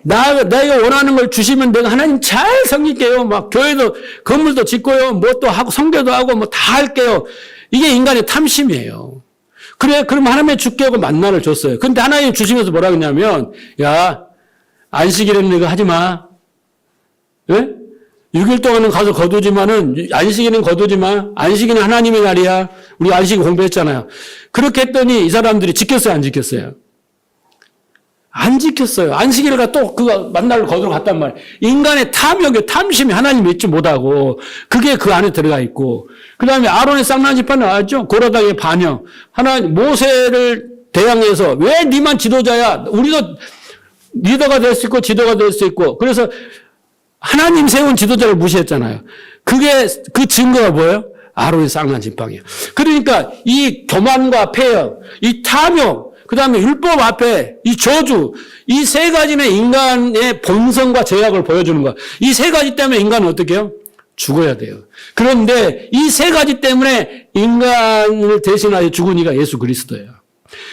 내가 원하는 걸 주시면 내가 하나님 잘 섬길게요. 막 교회도 건물도 짓고요. 뭐 또 하고 성교도 하고 뭐 다 할게요. 이게 인간의 탐심이에요. 그래 그럼 하나님의 주께 하고 만나를 줬어요. 근데 하나님 주시면서 뭐라 그러냐면 야 안식일에는 이거 하지 마. 예? 6일 동안은 가서 거두지만은 안식일은 거두지 마. 안식일은 하나님의 날이야. 우리 안식 공부했잖아요. 그렇게 했더니 이 사람들이 지켰어요, 안 지켰어요? 안 지켰어요. 안식일을 또 그 만나를 거두러 갔단 말이에요. 인간의 탐심이 하나님 믿지 못하고 그게 그 안에 들어가 있고 그 다음에 아론의 쌍난지판 나왔죠. 고라당의 반영. 하나님 모세를 대항해서 왜 니만 지도자야? 우리도 리더가 될 수 있고 지도가 될 수 있고 그래서 하나님 세운 지도자를 무시했잖아요. 그게 그 증거가 뭐예요? 아론의 쌍난 지팡이에요. 그러니까 이 교만과 폐역, 이 탐욕, 그 다음에 율법 앞에 이 저주, 이 세 가지는 인간의 본성과 죄악을 보여주는 거야. 이 세 가지 때문에 인간은 어떻게 해요? 죽어야 돼요. 그런데 이 세 가지 때문에 인간을 대신하여 죽은 이가 예수 그리스도예요.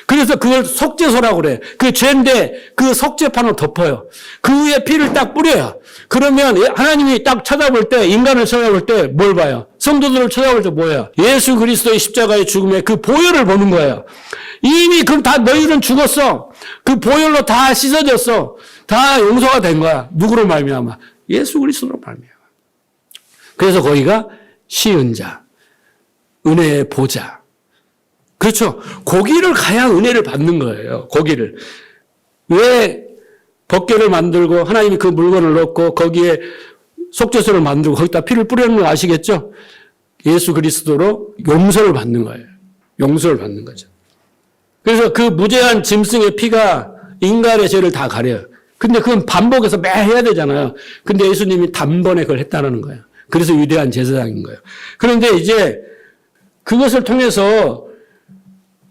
그래서 그걸 속죄소라고 그래. 그 죄인데 그 속죄판으로 덮어요. 그 위에 피를 딱 뿌려요. 그러면 하나님이 딱 쳐다볼 때 인간을 쳐다볼 때 뭘 봐요? 성도들을 쳐다볼 때 뭐예요? 예수 그리스도의 십자가의 죽음의 그 보혈을 보는 거예요. 이미 그럼 다 너희는 죽었어. 그 보혈로 다 씻어졌어. 다 용서가 된 거야. 누구로 말미암아? 예수 그리스도로 말미암아. 그래서 거기가 시은자, 은혜의 보좌. 그렇죠. 거기를 가야 은혜를 받는 거예요. 거기를. 왜 덮개를 만들고 하나님이 그 물건을 넣고 거기에 속죄소를 만들고 거기다 피를 뿌리는 거 아시겠죠? 예수 그리스도로 용서를 받는 거예요. 용서를 받는 거죠. 그래서 그 무죄한 짐승의 피가 인간의 죄를 다 가려요. 근데 그건 반복해서 매 해야 되잖아요. 근데 예수님이 단번에 그걸 했다는 거예요. 그래서 위대한 제사장인 거예요. 그런데 이제 그것을 통해서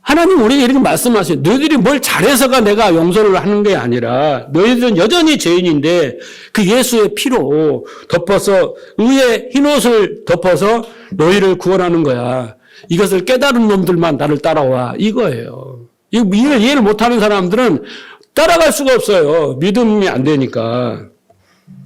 하나님 우리에게 이렇게 말씀하세요. 너희들이 뭘 잘해서가 내가 용서를 하는 게 아니라 너희들은 여전히 죄인인데 그 예수의 피로 덮어서 의의 흰옷을 덮어서 너희를 구원하는 거야. 이것을 깨달은 놈들만 나를 따라와. 이거예요. 이해를 못하는 사람들은 따라갈 수가 없어요. 믿음이 안 되니까.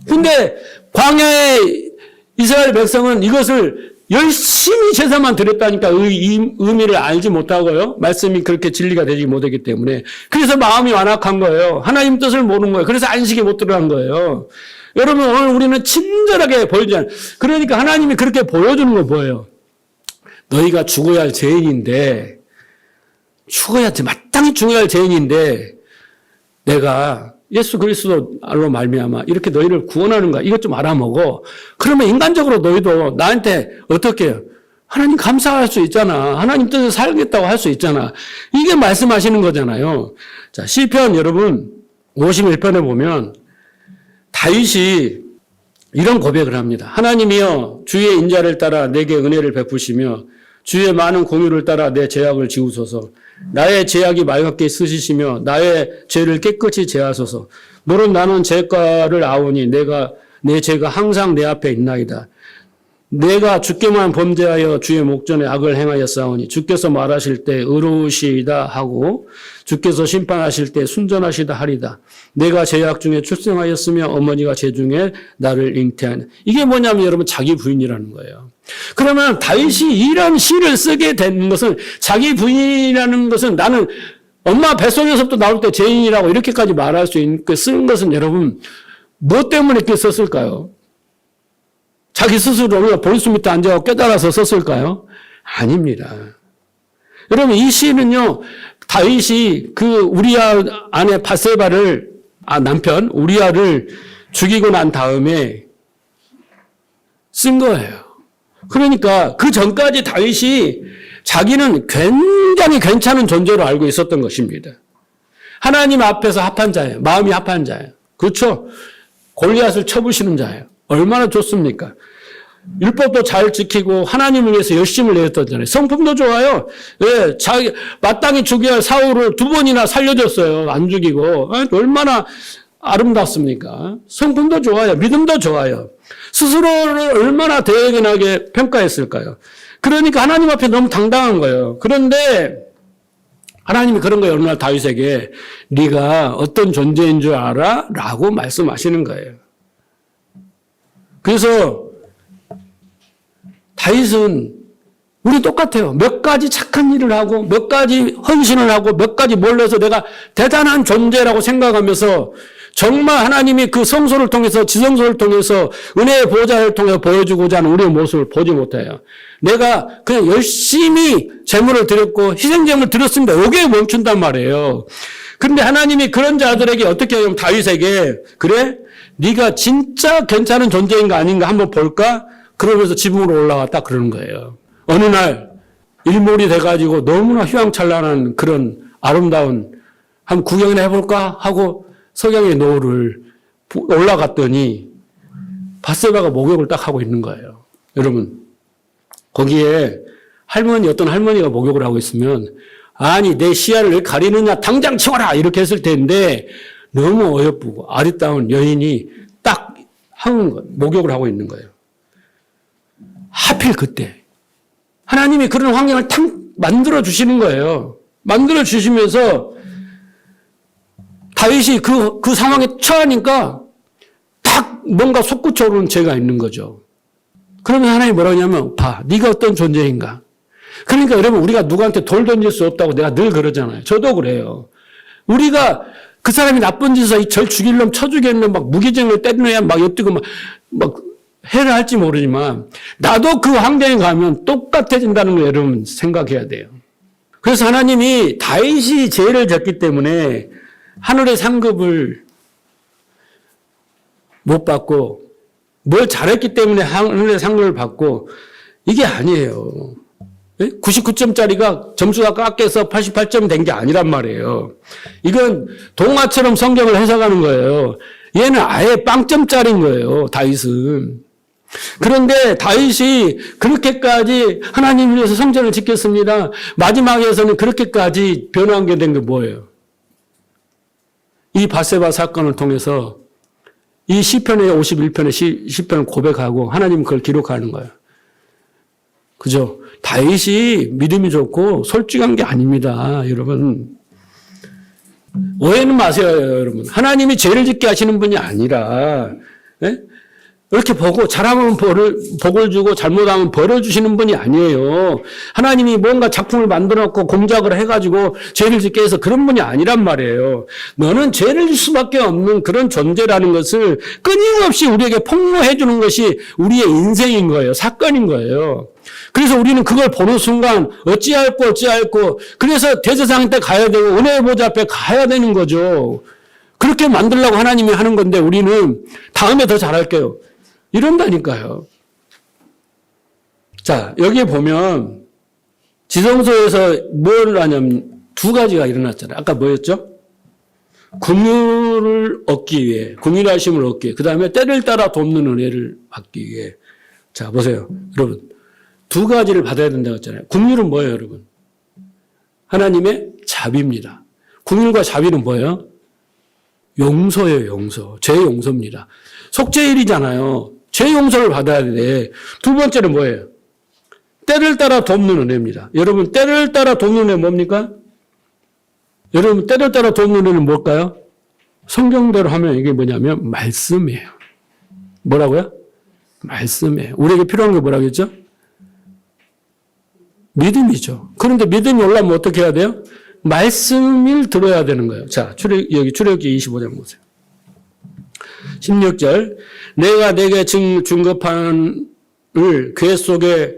근데 광야의 이스라엘 백성은 이것을 열심히 제사만 드렸다니까 의미를 알지 못하고요. 말씀이 그렇게 진리가 되지 못했기 때문에. 그래서 마음이 완악한 거예요. 하나님 뜻을 모르는 거예요. 그래서 안식에 못 들어간 거예요. 여러분, 오늘 우리는 친절하게 보여주잖아요. 그러니까 하나님이 그렇게 보여주는 거 뭐예요? 너희가 죽어야 할 죄인인데, 마땅히 죽어야 할 죄인인데, 내가 예수 그리스도로 말미암아 이렇게 너희를 구원하는 거야. 이것 좀 알아먹어. 그러면 인간적으로 너희도 나한테 어떻게 해요? 하나님 감사할 수 있잖아. 하나님 뜻을 살겠다고 할 수 있잖아. 이게 말씀하시는 거잖아요. 자, 시편 여러분 51편에 보면 다윗이 이런 고백을 합니다. 하나님이여 주의 인자를 따라 내게 은혜를 베푸시며 주의 많은 공유를 따라 내 죄악을 지우소서. 나의 죄악이 말갛게 쓰시시며 나의 죄를 깨끗이 제하소서. 물론 나는 죄가를 아오니 내 죄가 항상 내 앞에 있나이다. 내가 주께만 범죄하여 주의 목전에 악을 행하였사오니 주께서 말하실 때 의로우시다 하고 주께서 심판하실 때 순전하시다 하리다. 내가 죄악 중에 출생하였으며 어머니가 죄 중에 나를 잉태하니. 이게 뭐냐면 여러분 자기 부인이라는 거예요. 그러면 다윗이 이런 시를 쓰게 된 것은 자기 부인이라는 것은 나는 엄마 뱃속에서부터 나올 때 죄인이라고 이렇게까지 말할 수 있는 쓴 것은 여러분 뭐 때문에 이렇게 썼을까요? 자기 스스로 볼수 밑에 앉아서 깨달아서 썼을까요? 아닙니다. 여러분 이 시는요 다윗이 그 우리아 아내 바세바를 남편 우리아를 죽이고 난 다음에 쓴 거예요. 그러니까 그 전까지 다윗이 자기는 굉장히 괜찮은 존재로 알고 있었던 것입니다. 하나님 앞에서 합한 자예요. 마음이 합한 자예요. 그렇죠? 골리앗을 쳐부시는 자예요. 얼마나 좋습니까? 율법도 잘 지키고 하나님을 위해서 열심을 내었잖아요. 성품도 좋아요. 예, 마땅히 죽여야 할 사울을 2번이나 살려줬어요. 안 죽이고. 얼마나 아름답습니까? 성품도 좋아요. 믿음도 좋아요. 스스로를 얼마나 대견하게 평가했을까요? 그러니까 하나님 앞에 너무 당당한 거예요. 그런데 하나님이 그런 거예요. 어느 날 다윗에게 네가 어떤 존재인 줄 알아? 라고 말씀하시는 거예요. 그래서 다윗은 우리 똑같아요. 몇 가지 착한 일을 하고 몇 가지 헌신을 하고 몇 가지 몰라서 내가 대단한 존재라고 생각하면서 정말 하나님이 그 성소를 통해서 지성소를 통해서 은혜의 보좌를 통해 보여주고자 하는 우리의 모습을 보지 못해요. 내가 그냥 열심히 제물을 드렸고 희생제물을 드렸습니다. 여기에 멈춘단 말이에요. 그런데 하나님이 그런 자들에게 어떻게 하냐면 다윗에게 그래? 네가 진짜 괜찮은 존재인가 아닌가 한번 볼까? 그러면서 지붕으로 올라갔다 그러는 거예요. 어느 날 일몰이 돼가지고 너무나 휘황찬란한 그런 아름다운 한번 구경이나 해볼까 하고 석양의 노을을 올라갔더니 바세바가 목욕을 딱 하고 있는 거예요. 여러분 거기에 어떤 할머니가 목욕을 하고 있으면 아니 내 시야를 왜 가리느냐 당장 치워라 이렇게 했을 텐데 너무 어여쁘고 아리따운 여인이 딱 하는 거예요. 목욕을 하고 있는 거예요. 하필 그때 하나님이 그런 환경을 탁 만들어 주시는 거예요. 만들어 주시면서 다윗이 그 상황에 처하니까 딱 뭔가 솟구쳐오르는 죄가 있는 거죠. 그러면 하나님이 뭐라고 하냐면 봐 네가 어떤 존재인가. 그러니까 여러분 우리가 누구한테 돌 던질 수 없다고 내가 늘 그러잖아요. 저도 그래요. 우리가 그 사람이 나쁜 짓을 절 죽일 놈 쳐 죽일 놈 막 무기징을 때려야 막 엿들고 막 해를 할지 모르지만 나도 그 환경에 가면 똑같아진다는 걸 여러분 생각해야 돼요. 그래서 하나님이 다윗이 죄를 졌기 때문에 하늘의 상급을 못 받고 뭘 잘했기 때문에 하늘의 상급을 받고 이게 아니에요. 99점짜리가 점수가 깎여서 88점이 된 게 아니란 말이에요. 이건 동화처럼 성경을 해석하는 거예요. 얘는 아예 빵점짜리인 거예요. 다윗은. 그런데 다윗이 그렇게까지 하나님을 위해서 성전을 지켰습니다. 마지막에서는 그렇게까지 변화하게 된 게 뭐예요? 이 바세바 사건을 통해서 이 시편의 51편의 시편을 고백하고 하나님은 그걸 기록하는 거예요. 그죠? 다윗이 믿음이 좋고 솔직한 게 아닙니다. 여러분. 오해는 마세요, 여러분. 하나님이 죄를 짓게 하시는 분이 아니라, 예? 이렇게 보고 잘하면 복을 주고 잘못하면 벌을 주시는 분이 아니에요. 하나님이 뭔가 작품을 만들어놓고 공작을 해가지고 죄를 짓게 해서 그런 분이 아니란 말이에요. 너는 죄를 질 수밖에 없는 그런 존재라는 것을 끊임없이 우리에게 폭로해 주는 것이 우리의 인생인 거예요. 사건인 거예요. 그래서 우리는 그걸 보는 순간 어찌할꼬 그래서 대제사장 때 가야 되고 은혜의 보좌 앞에 가야 되는 거죠. 그렇게 만들려고 하나님이 하는 건데 우리는 다음에 더 잘할게요. 이런다니까요. 자, 여기에 보면 지성소에서 뭘 하냐면 두 가지가 일어났잖아요. 아까 뭐였죠? 긍휼을 얻기 위해, 긍휼하심을 얻기 위해, 그 다음에 때를 따라 돕는 은혜를 받기 위해. 자, 보세요. 여러분, 두 가지를 받아야 된다고 했잖아요. 긍휼은 뭐예요, 여러분? 하나님의 자비입니다. 긍휼과 자비는 뭐예요? 용서예요, 용서. 죄 용서입니다. 속죄일이잖아요. 죄 용서를 받아야 돼. 두 번째는 뭐예요? 때를 따라 돕는 은혜입니다. 여러분, 때를 따라 돕는 은혜 뭡니까? 여러분, 때를 따라 돕는 은혜는 뭘까요? 성경대로 하면 이게 뭐냐면 말씀이에요. 뭐라고요? 말씀이에요. 우리에게 필요한 게 뭐라고 했죠? 믿음이죠. 그런데 믿음이 올라오면 어떻게 해야 돼요? 말씀을 들어야 되는 거예요. 자, 여기 출애굽기 25장 보세요. 16절. 내가 내게 증거판을 궤 속에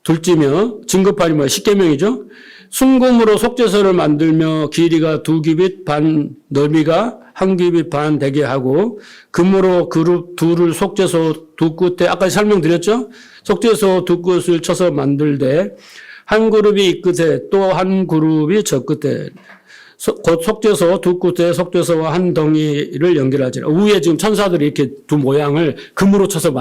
둘지며, 증거판이 뭐야? 십계명이죠. 순금으로 속죄소를 만들며 길이가 2규빗 반, 너비가 1규빗 반 되게 하고 금으로 그룹 둘을 속죄소 두 끝에, 아까 설명드렸죠? 속죄소 두 끝을 쳐서 만들되 한 그룹이 이 끝에 또 한 그룹이 저 끝에, 곧 속죄소 두 끝에 속죄소와 한 덩이를 연결하지라. 위에 지금 천사들이 이렇게 두 모양을 금으로 쳐서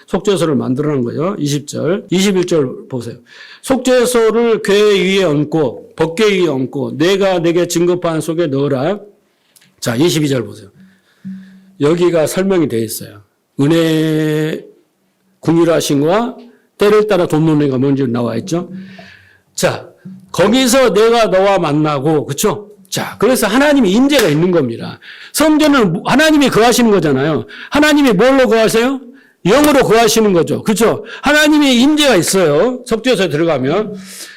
속죄소를 만들어낸 거예요. 20절. 21절 보세요. 속죄소를 궤 위에 얹고 법궤 위에 얹고 내가 내게 증거판 속에 넣어라. 자, 22절 보세요. 여기가 설명이 되어 있어요. 은혜, 긍휼하심과 때를 따라 돕는 은혜가 뭔지 나와 있죠. 자, 거기서 내가 너와 만나고, 그렇죠? 자, 그래서 하나님이 임재가 있는 겁니다. 성전은 하나님이 거하시는 거잖아요. 하나님이 뭘로 거하세요? 영으로 거하시는 거죠. 그렇죠? 하나님이 임재가 있어요. 속죄소에 들어가면.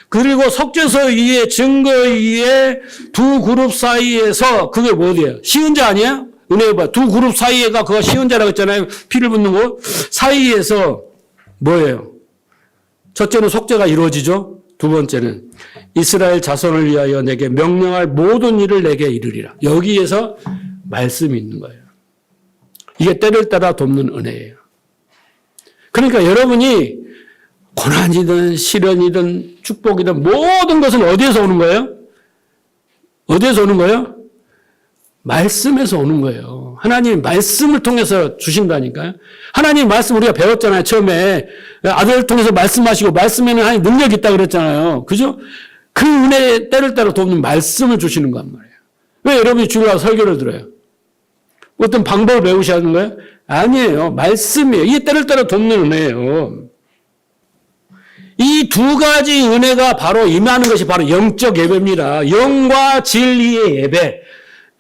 그리고 속죄소 위에 증거 위에 두 그룹 사이에서 그게 뭐예요? 시은자 아니에요? 은혜 봐. 두 그룹 사이에가 그거 시은자라고 했잖아요. 피를 붓는 거. 사이에서 뭐예요? 첫째는 속죄가 이루어지죠. 두 번째는 이스라엘 자손을 위하여 내게 명령할 모든 일을 내게 이르리라. 여기에서 말씀이 있는 거예요. 이게 때를 따라 돕는 은혜예요. 그러니까 여러분이 고난이든 시련이든 축복이든 모든 것은 어디에서 오는 거예요? 어디에서 오는 거예요? 말씀에서 오는 거예요. 하나님 말씀을 통해서 주신다니까요. 하나님 말씀 우리가 배웠잖아요. 처음에 아들을 통해서 말씀하시고 말씀에는 하나님 능력이 있다고 그랬잖아요. 그죠? 그 은혜의 때를 따라 돕는 말씀을 주시는 건 말이에요. 왜 여러분이 주일 날 설교를 들어요? 어떤 방법을 배우셔야 하는 거예요? 아니에요. 말씀이에요. 이게 때를 따라 돕는 은혜예요. 이 두 가지 은혜가 바로 임하는 것이 바로 영적 예배입니다. 영과 진리의 예배.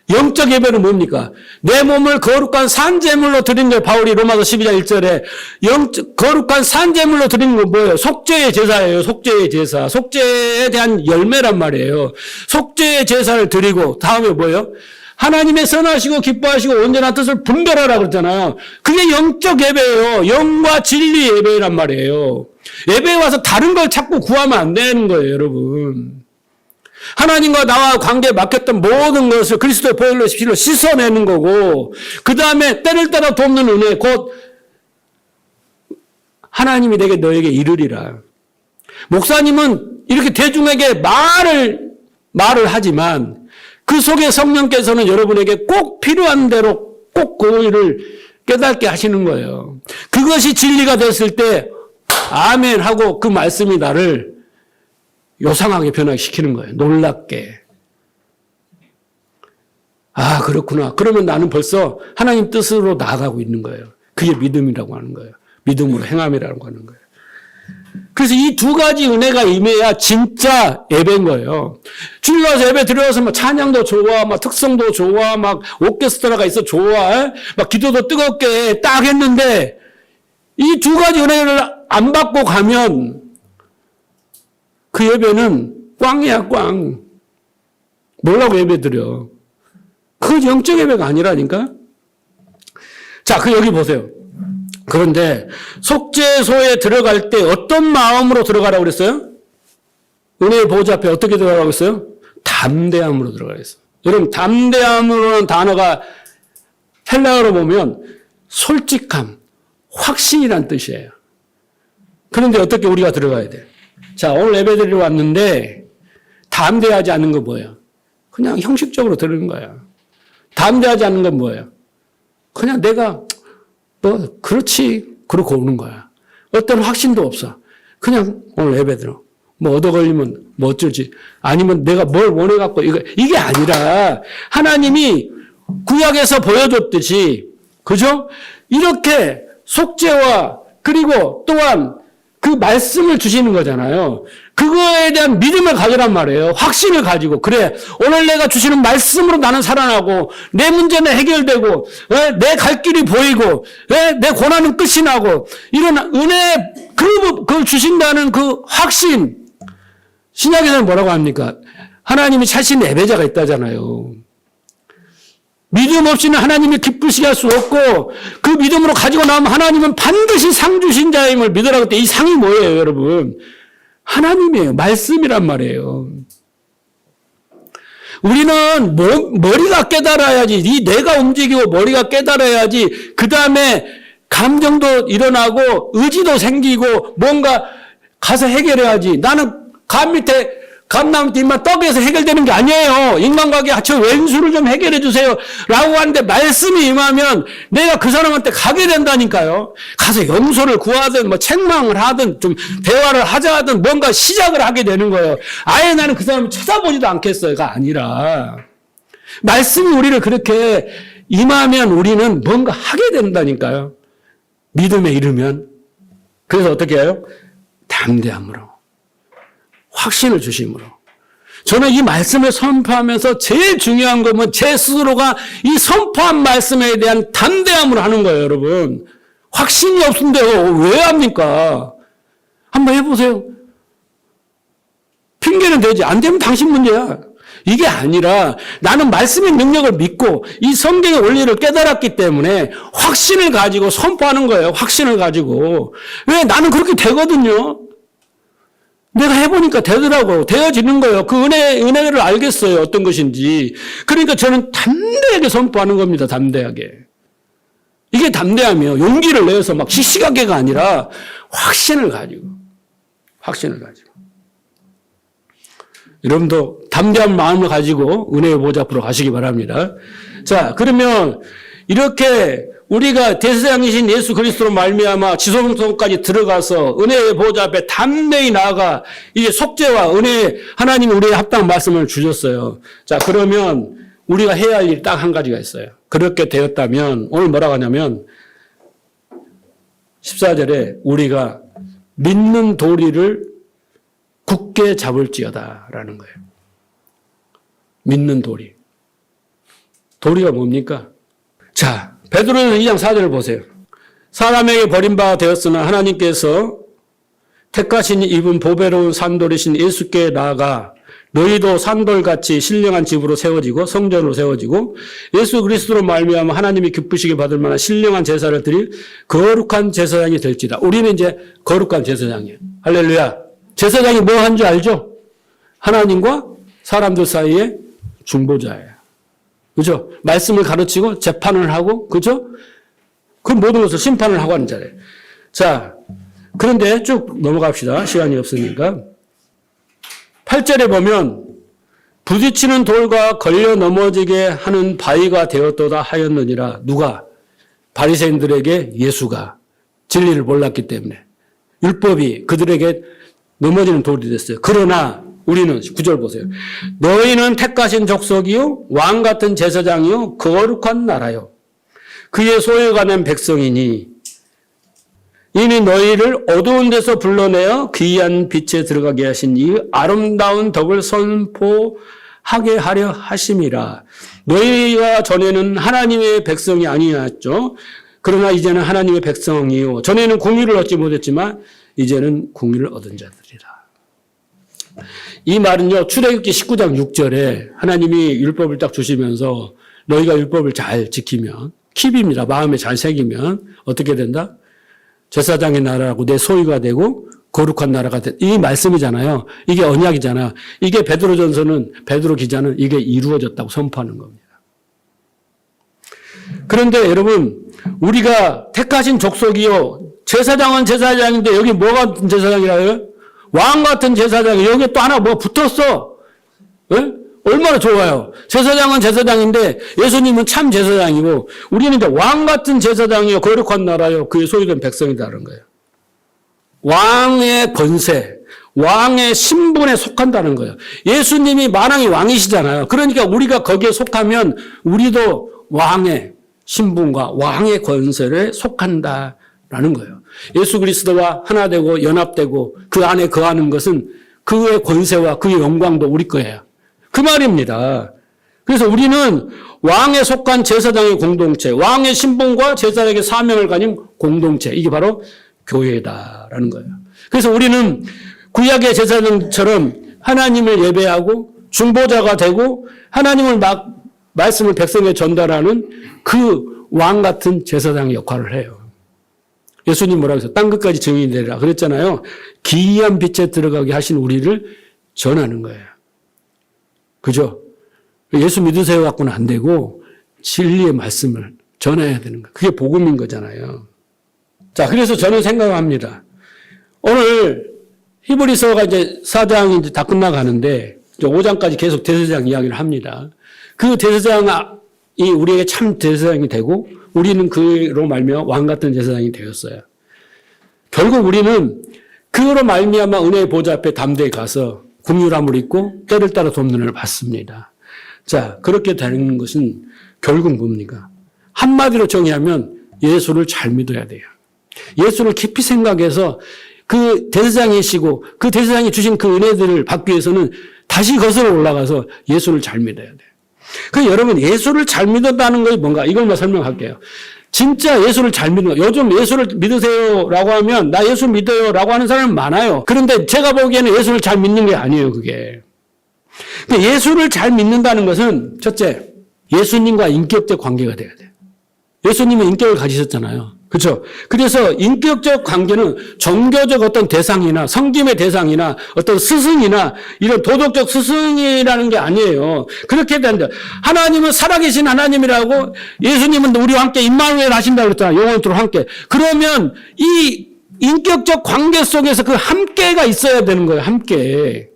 영적 예배는 뭡니까? 내 몸을 거룩한 산제물로 드리는 거예요. 바울이 로마서 12장 1절에 거룩한 산제물로 드리는 건 뭐예요? 속죄의 제사예요. 속죄의 제사. 속죄에 대한 열매란 말이에요. 속죄의 제사를 드리고 다음에 뭐예요? 하나님의 선하시고 기뻐하시고 온전한 뜻을 분별하라 그랬잖아요. 그게 영적 예배예요. 영과 진리 예배란 말이에요. 예배에 와서 다른 걸 자꾸 구하면 안 되는 거예요, 여러분. 하나님과 나와 관계에 막혔던 모든 것을 그리스도의 보혈로 피로 씻어내는 거고, 그 다음에 때를 따라 돕는 은혜, 곧 하나님이 내게 너에게 이르리라. 목사님은 이렇게 대중에게 말을 하지만 그 속에 성령께서는 여러분에게 꼭 필요한 대로 꼭 그 일을 깨닫게 하시는 거예요. 그것이 진리가 됐을 때 아멘 하고 그 말씀이 나를 요상하게 변화시키는 거예요. 놀랍게. 아, 그렇구나. 그러면 나는 벌써 하나님 뜻으로 나아가고 있는 거예요. 그게 믿음이라고 하는 거예요. 믿음으로 행함이라고 하는 거예요. 그래서 이 두 가지 은혜가 임해야 진짜 예배인 거예요. 주일 나와서 예배 드려서 막 찬양도 좋아, 막 특성도 좋아, 막 오케스트라가 있어 좋아, 막 기도도 뜨겁게 딱 했는데 이 두 가지 은혜를 안 받고 가면 그 예배는 꽝이야, 꽝. 뭐라고 예배 드려. 그건 영적 예배가 아니라니까. 자, 여기 보세요. 그런데 속죄소에 들어갈 때 어떤 마음으로 들어가라고 그랬어요? 은혜의 보좌 앞에 어떻게 들어가라고 했어요? 담대함으로 들어가라 했어요. 여러분, 담대함으로는 단어가 헬라어로 보면 솔직함, 확신이란 뜻이에요. 그런데 어떻게 우리가 들어가야 돼? 자, 오늘 예배드리러 왔는데 담대하지 않는 건 뭐예요? 그냥 형식적으로 들은 거야. 담대하지 않는 건 뭐예요? 그냥 내가 그렇지 그렇고 오는 거야. 어떤 확신도 없어. 그냥 오늘 예배 들어. 뭐 얻어 걸리면 뭐 어쩔지. 아니면 내가 뭘 원해갖고 이게 아니라 하나님이 구약에서 보여줬듯이 그죠? 이렇게 속죄와 그리고 또한 그 말씀을 주시는 거잖아요. 그거에 대한 믿음을 가지란 말이에요. 확신을 가지고. 그래, 오늘 내가 주시는 말씀으로 나는 살아나고, 내 문제는 해결되고, 내 갈 길이 보이고, 내 고난은 끝이 나고, 이런 은혜, 그걸 주신다는 그 확신. 신약에서는 뭐라고 합니까? 하나님이 자신의 예배자가 있다잖아요. 믿음 없이는 하나님이 기쁘시게 할 수 없고 그 믿음으로 가지고 나오면 하나님은 반드시 상 주신 자임을 믿으라고 때 이 상이 뭐예요, 여러분? 하나님이에요. 말씀이란 말이에요. 우리는 머리가 깨달아야지. 이 뇌가 움직이고 머리가 깨달아야지. 그 다음에 감정도 일어나고 의지도 생기고 뭔가 가서 해결해야지. 나는 감나무 잎만 떡에서 해결되는 게 아니에요. 인간관계 저 왼수를 좀 해결해 주세요. 라고 하는데 말씀이 임하면 내가 그 사람한테 가게 된다니까요. 가서 용서를 구하든 뭐 책망을 하든 좀 대화를 하자 하든 뭔가 시작을 하게 되는 거예요. 아예 나는 그 사람을 쳐다보지도 않겠어요가 아니라 말씀이 우리를 그렇게 임하면 우리는 뭔가 하게 된다니까요. 믿음에 이르면. 그래서 어떻게 해요? 담대함으로. 확신을 주심으로. 저는 이 말씀을 선포하면서 제일 중요한 건 제 스스로가 이 선포한 말씀에 대한 담대함으로 하는 거예요, 여러분. 확신이 없는데 왜 합니까? 한번 해보세요. 핑계는 되지. 안 되면 당신 문제야. 이게 아니라 나는 말씀의 능력을 믿고 이 성경의 원리를 깨달았기 때문에 확신을 가지고 선포하는 거예요. 확신을 가지고. 왜? 나는 그렇게 되거든요. 내가 해보니까 되더라고. 되어지는 거예요. 그 은혜를 알겠어요. 어떤 것인지. 그러니까 저는 담대하게 선포하는 겁니다. 담대하게. 이게 담대함이에요. 용기를 내서 막 시시각각가 아니라 확신을 가지고. 확신을 가지고. 여러분도 담대한 마음을 가지고 은혜의 보좌 앞으로 가시기 바랍니다. 자, 그러면 이렇게 우리가 대세장이신 예수 그리스도로 말미암아 지성소까지 들어가서 은혜의 보좌 앞에 담대히 나아가 이제 속죄와 은혜 하나님이 우리의 합당한 말씀을 주셨어요. 자, 그러면 우리가 해야 할 일이 딱 한 가지가 있어요. 그렇게 되었다면 오늘 뭐라고 하냐면 14절에 우리가 믿는 도리를 굳게 잡을지어다 라는 거예요. 믿는 도리. 도리가 뭡니까? 자, 베드로는 2장 4절을 보세요. 사람에게 버림받아 되었으나 하나님께서 택하신 입은 보배로운 산돌이신 예수께 나아가 너희도 산돌같이 신령한 집으로 세워지고 성전으로 세워지고 예수 그리스도로 말미암아 하나님이 기쁘시게 받을 만한 신령한 제사를 드릴 거룩한 제사장이 될지다. 우리는 이제 거룩한 제사장이에요. 할렐루야. 제사장이 뭐 한 줄 알죠? 하나님과 사람들 사이에 중보자예요. 그죠? 말씀을 가르치고 재판을 하고, 그죠? 그 모든 것을 심판을 하고 하는 자리예요. 자, 그런데 쭉 넘어갑시다. 시간이 없으니까. 8절에 보면 부딪히는 돌과 걸려 넘어지게 하는 바위가 되었도다 하였느니라. 누가? 바리새인들에게 예수가 진리를 몰랐기 때문에 율법이 그들에게 넘어지는 돌이 됐어요. 그러나 우리는 9절 보세요. 너희는 택하신 족속이요 왕 같은 제사장이요 거룩한 나라요 그의 소유가 된 백성이니 이는 너희를 어두운 데서 불러내어 귀한 빛에 들어가게 하신 이 아름다운 덕을 선포하게 하려 하심이라. 너희가 전에는 하나님의 백성이 아니었죠. 그러나 이제는 하나님의 백성이요. 전에는 공의를 얻지 못했지만 이제는 공의를 얻은 자들이라. 이 말은요, 출애굽기 19장 6절에 하나님이 율법을 딱 주시면서 너희가 율법을 잘 지키면, 킵입니다. 마음에 잘 새기면 어떻게 된다? 제사장의 나라라고 내 소유가 되고 거룩한 나라가 된다. 이 말씀이잖아요. 이게 언약이잖아. 이게 베드로 기자는 이게 이루어졌다고 선포하는 겁니다. 그런데 여러분, 우리가 택하신 족속이요. 제사장은 제사장인데 여기 뭐가 제사장이라고요? 왕 같은 제사장이 여기 또 하나 뭐 붙었어. 네? 얼마나 좋아요. 제사장은 제사장인데 예수님은 참 제사장이고 우리는 이제 왕 같은 제사장이요. 거룩한 나라요. 그의 소유된 백성이다는 거예요. 왕의 권세, 왕의 신분에 속한다는 거예요. 예수님이 만왕의 왕이시잖아요. 그러니까 우리가 거기에 속하면 우리도 왕의 신분과 왕의 권세에 속한다라는 거예요. 예수 그리스도와 하나 되고 연합되고 그 안에 거하는 것은 그의 권세와 그의 영광도 우리 거예요. 그 말입니다. 그래서 우리는 왕에 속한 제사장의 공동체, 왕의 신분과 제사장의 사명을 가진 공동체, 이게 바로 교회다라는 거예요. 그래서 우리는 구약의 제사장처럼 하나님을 예배하고 중보자가 되고 하나님을 말씀을 백성에 전달하는 그 왕 같은 제사장의 역할을 해요. 예수님 뭐라고 했어요? 땅 끝까지 증인이 되리라 그랬잖아요. 기이한 빛에 들어가게 하신 우리를 전하는 거예요. 그죠? 예수 믿으세요 갖고는 안 되고 진리의 말씀을 전해야 되는 거예요. 그게 복음인 거잖아요. 자, 그래서 저는 생각합니다. 오늘 히브리서가 이제 4장이 이제 다 끝나가는데 이제 5장까지 계속 대제사장 이야기를 합니다. 그 대제사장이 우리에게 참 대제사장이 되고 우리는 그로 말미암아 왕 같은 제사장이 되었어요. 결국 우리는 그로 말미암아 은혜의 보좌 앞에 담대히 가서 긍휼함을 입고 때를 따라 돕는 은혜를 받습니다. 자, 그렇게 되는 것은 결국 뭡니까? 한마디로 정의하면 예수를 잘 믿어야 돼요. 예수를 깊이 생각해서 그 대제사장이시고 그 대제사장이 주신 그 은혜들을 받기 위해서는 다시 거슬러 올라가서 예수를 잘 믿어야 돼요. 그 여러분 예수를 잘 믿었다는 것이 뭔가 이걸만 설명할게요. 진짜 예수를 잘 믿는 거. 요즘 예수를 믿으세요라고 하면 나 예수 믿어요라고 하는 사람은 많아요. 그런데 제가 보기에는 예수를 잘 믿는 게 아니에요. 그게. 예수를 잘 믿는다는 것은 첫째 예수님과 인격적 관계가 돼야 돼요. 예수님은 인격을 가지셨잖아요. 그렇죠? 그래서 인격적 관계는 종교적 어떤 대상이나 성김의 대상이나 어떤 스승이나 이런 도덕적 스승이라는 게 아니에요. 그렇게 된다. 하나님은 살아계신 하나님이라고 예수님은 우리와 함께 임마누엘 하신다고 그랬잖아요. 영원토록 함께. 그러면 이 인격적 관계 속에서 그 함께가 있어야 되는 거예요. 함께.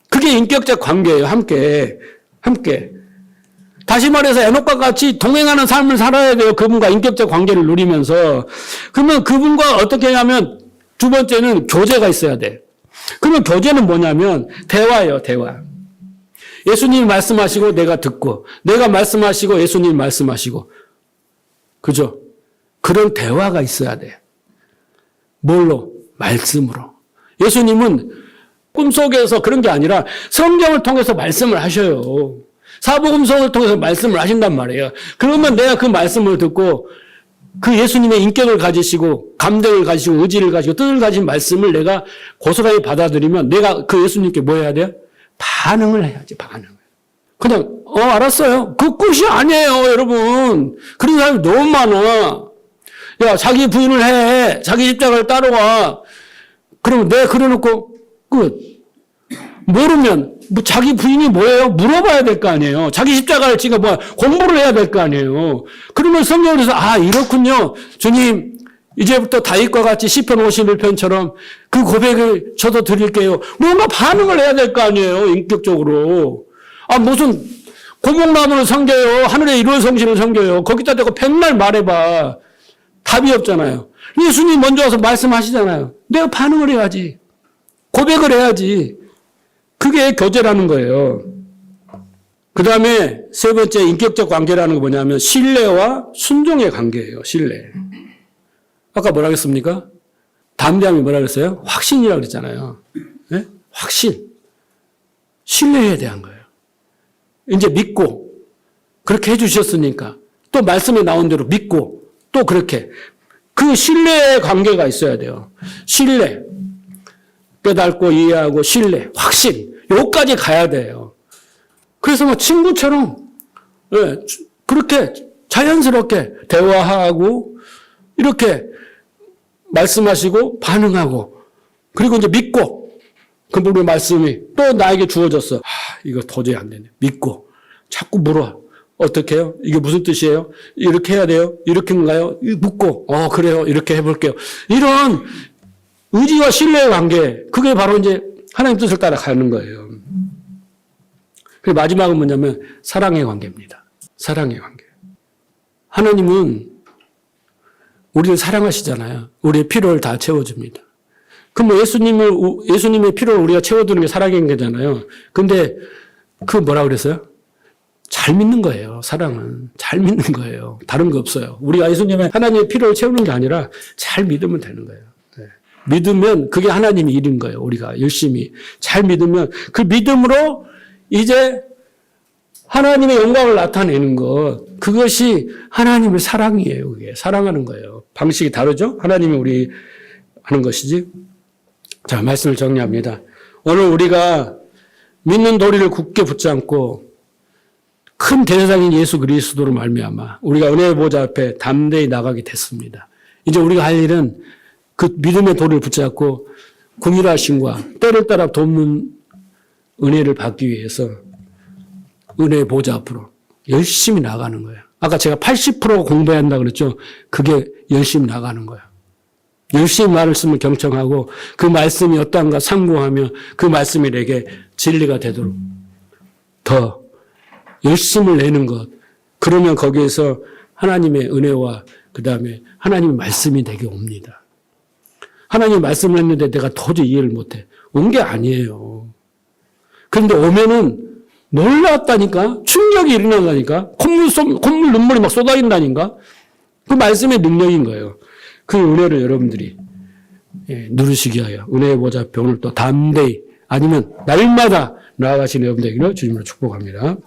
그게 인격적 관계예요. 함께. 함께. 다시 말해서 에녹과 같이 동행하는 삶을 살아야 돼요. 그분과 인격적 관계를 누리면서. 그러면 그분과 어떻게 하냐면 두 번째는 교제가 있어야 돼. 그러면 교제는 뭐냐면 대화예요. 대화. 예수님이 말씀하시고 내가 듣고 내가 말씀하시고 예수님이 말씀하시고 그죠? 그런 대화가 있어야 돼. 뭘로? 말씀으로. 예수님은 꿈속에서 그런 게 아니라 성경을 통해서 말씀을 하셔요. 사복음서를 통해서 말씀을 하신단 말이에요. 그러면 내가 그 말씀을 듣고 그 예수님의 인격을 가지시고 감정을 가지시고 의지를 가지고 뜻을 가진 말씀을 내가 고스란히 받아들이면 내가 그 예수님께 뭐 해야 돼요? 반응을 해야지. 반응을. 그냥 알았어요. 그 끝이 아니에요. 여러분. 그런 사람이 너무 많아. 야 자기 부인을 해. 자기 십자가를 따라와. 그러면 내가 그려놓고 끝. 모르면 뭐 자기 부인이 뭐예요? 물어봐야 될 거 아니에요. 자기 십자가를 지가 뭐 공부를 해야 될 거 아니에요. 그러면 성경에서 이렇군요. 주님 이제부터 다윗과 같이 시편 51편처럼 그 고백을 저도 드릴게요. 뭔가 반응을 해야 될 거 아니에요. 인격적으로. 무슨 고목나무를 섬겨요. 하늘의 일월 성신을 섬겨요. 거기다 대고 백날 말해봐. 답이 없잖아요. 예수님 먼저 와서 말씀하시잖아요. 내가 반응을 해야지. 고백을 해야지. 그게 교제라는 거예요. 그 다음에 세 번째 인격적 관계라는 거 뭐냐면 신뢰와 순종의 관계예요. 신뢰. 아까 뭐라 했습니까? 담대함이 뭐라 그랬어요? 확신이라고 그랬잖아요. 네? 확신. 신뢰에 대한 거예요. 이제 믿고 그렇게 해주셨으니까 또 말씀에 나온 대로 믿고 또 그렇게 그 신뢰의 관계가 있어야 돼요. 신뢰. 깨닫고 이해하고 신뢰, 확신. 요까지 가야 돼요. 그래서 뭐 친구처럼 그렇게 자연스럽게 대화하고 이렇게 말씀하시고 반응하고 그리고 이제 믿고 그분의 말씀이 또 나에게 주어졌어. 이거 도저히 안 되네. 믿고 자꾸 물어. 어떻게 해요? 이게 무슨 뜻이에요? 이렇게 해야 돼요? 이렇게인가요? 묻고 그래요. 이렇게 해볼게요. 이런 의지와 신뢰의 관계, 그게 바로 이제 하나님 뜻을 따라가는 거예요. 그리고 마지막은 뭐냐면 사랑의 관계입니다. 사랑의 관계. 하나님은 우리를 사랑하시잖아요. 우리의 필요를 다 채워줍니다. 그럼 뭐 예수님의 필요를 우리가 채워주는 게 사랑의 관계잖아요. 근데 그 뭐라 그랬어요? 잘 믿는 거예요. 사랑은. 잘 믿는 거예요. 다른 거 없어요. 우리가 예수님의 하나님의 필요를 채우는 게 아니라 잘 믿으면 되는 거예요. 네. 믿으면 그게 하나님의 일인 거예요. 우리가 열심히 잘 믿으면 그 믿음으로 이제 하나님의 영광을 나타내는 것, 그것이 하나님의 사랑이에요. 그게 사랑하는 거예요. 방식이 다르죠? 하나님이 우리 하는 것이지. 자, 말씀을 정리합니다. 오늘 우리가 믿는 도리를 굳게 붙잡고 큰 대상인 예수 그리스도로 말미암아 우리가 은혜의 보좌 앞에 담대히 나가게 됐습니다. 이제 우리가 할 일은 그 믿음의 도리를 붙잡고 긍휼하심과 때를 따라 돕는 은혜를 받기 위해서 은혜의 보좌 앞으로 열심히 나가는 거예요. 아까 제가 80% 공부한다 그랬죠. 그게 열심히 나가는 거예요. 열심히 말씀을 경청하고 그 말씀이 어떠한가 상고하며 그 말씀이 내게 진리가 되도록 더 열심을 내는 것. 그러면 거기에서 하나님의 은혜와 그 다음에 하나님의 말씀이 내게 옵니다. 하나님의 말씀을 했는데 내가 도저히 이해를 못해. 온 게 아니에요. 그런데 오면은 놀랐다니까? 충격이 일어나다니까? 콧물 눈물이 막 쏟아진다니까? 그 말씀의 능력인 거예요. 그 은혜를 여러분들이 누르시기 위하여 은혜의 보좌 앞에 오늘 또 담대히 아니면 날마다 나아가시는 여러분 되기를 주님으로 축복합니다.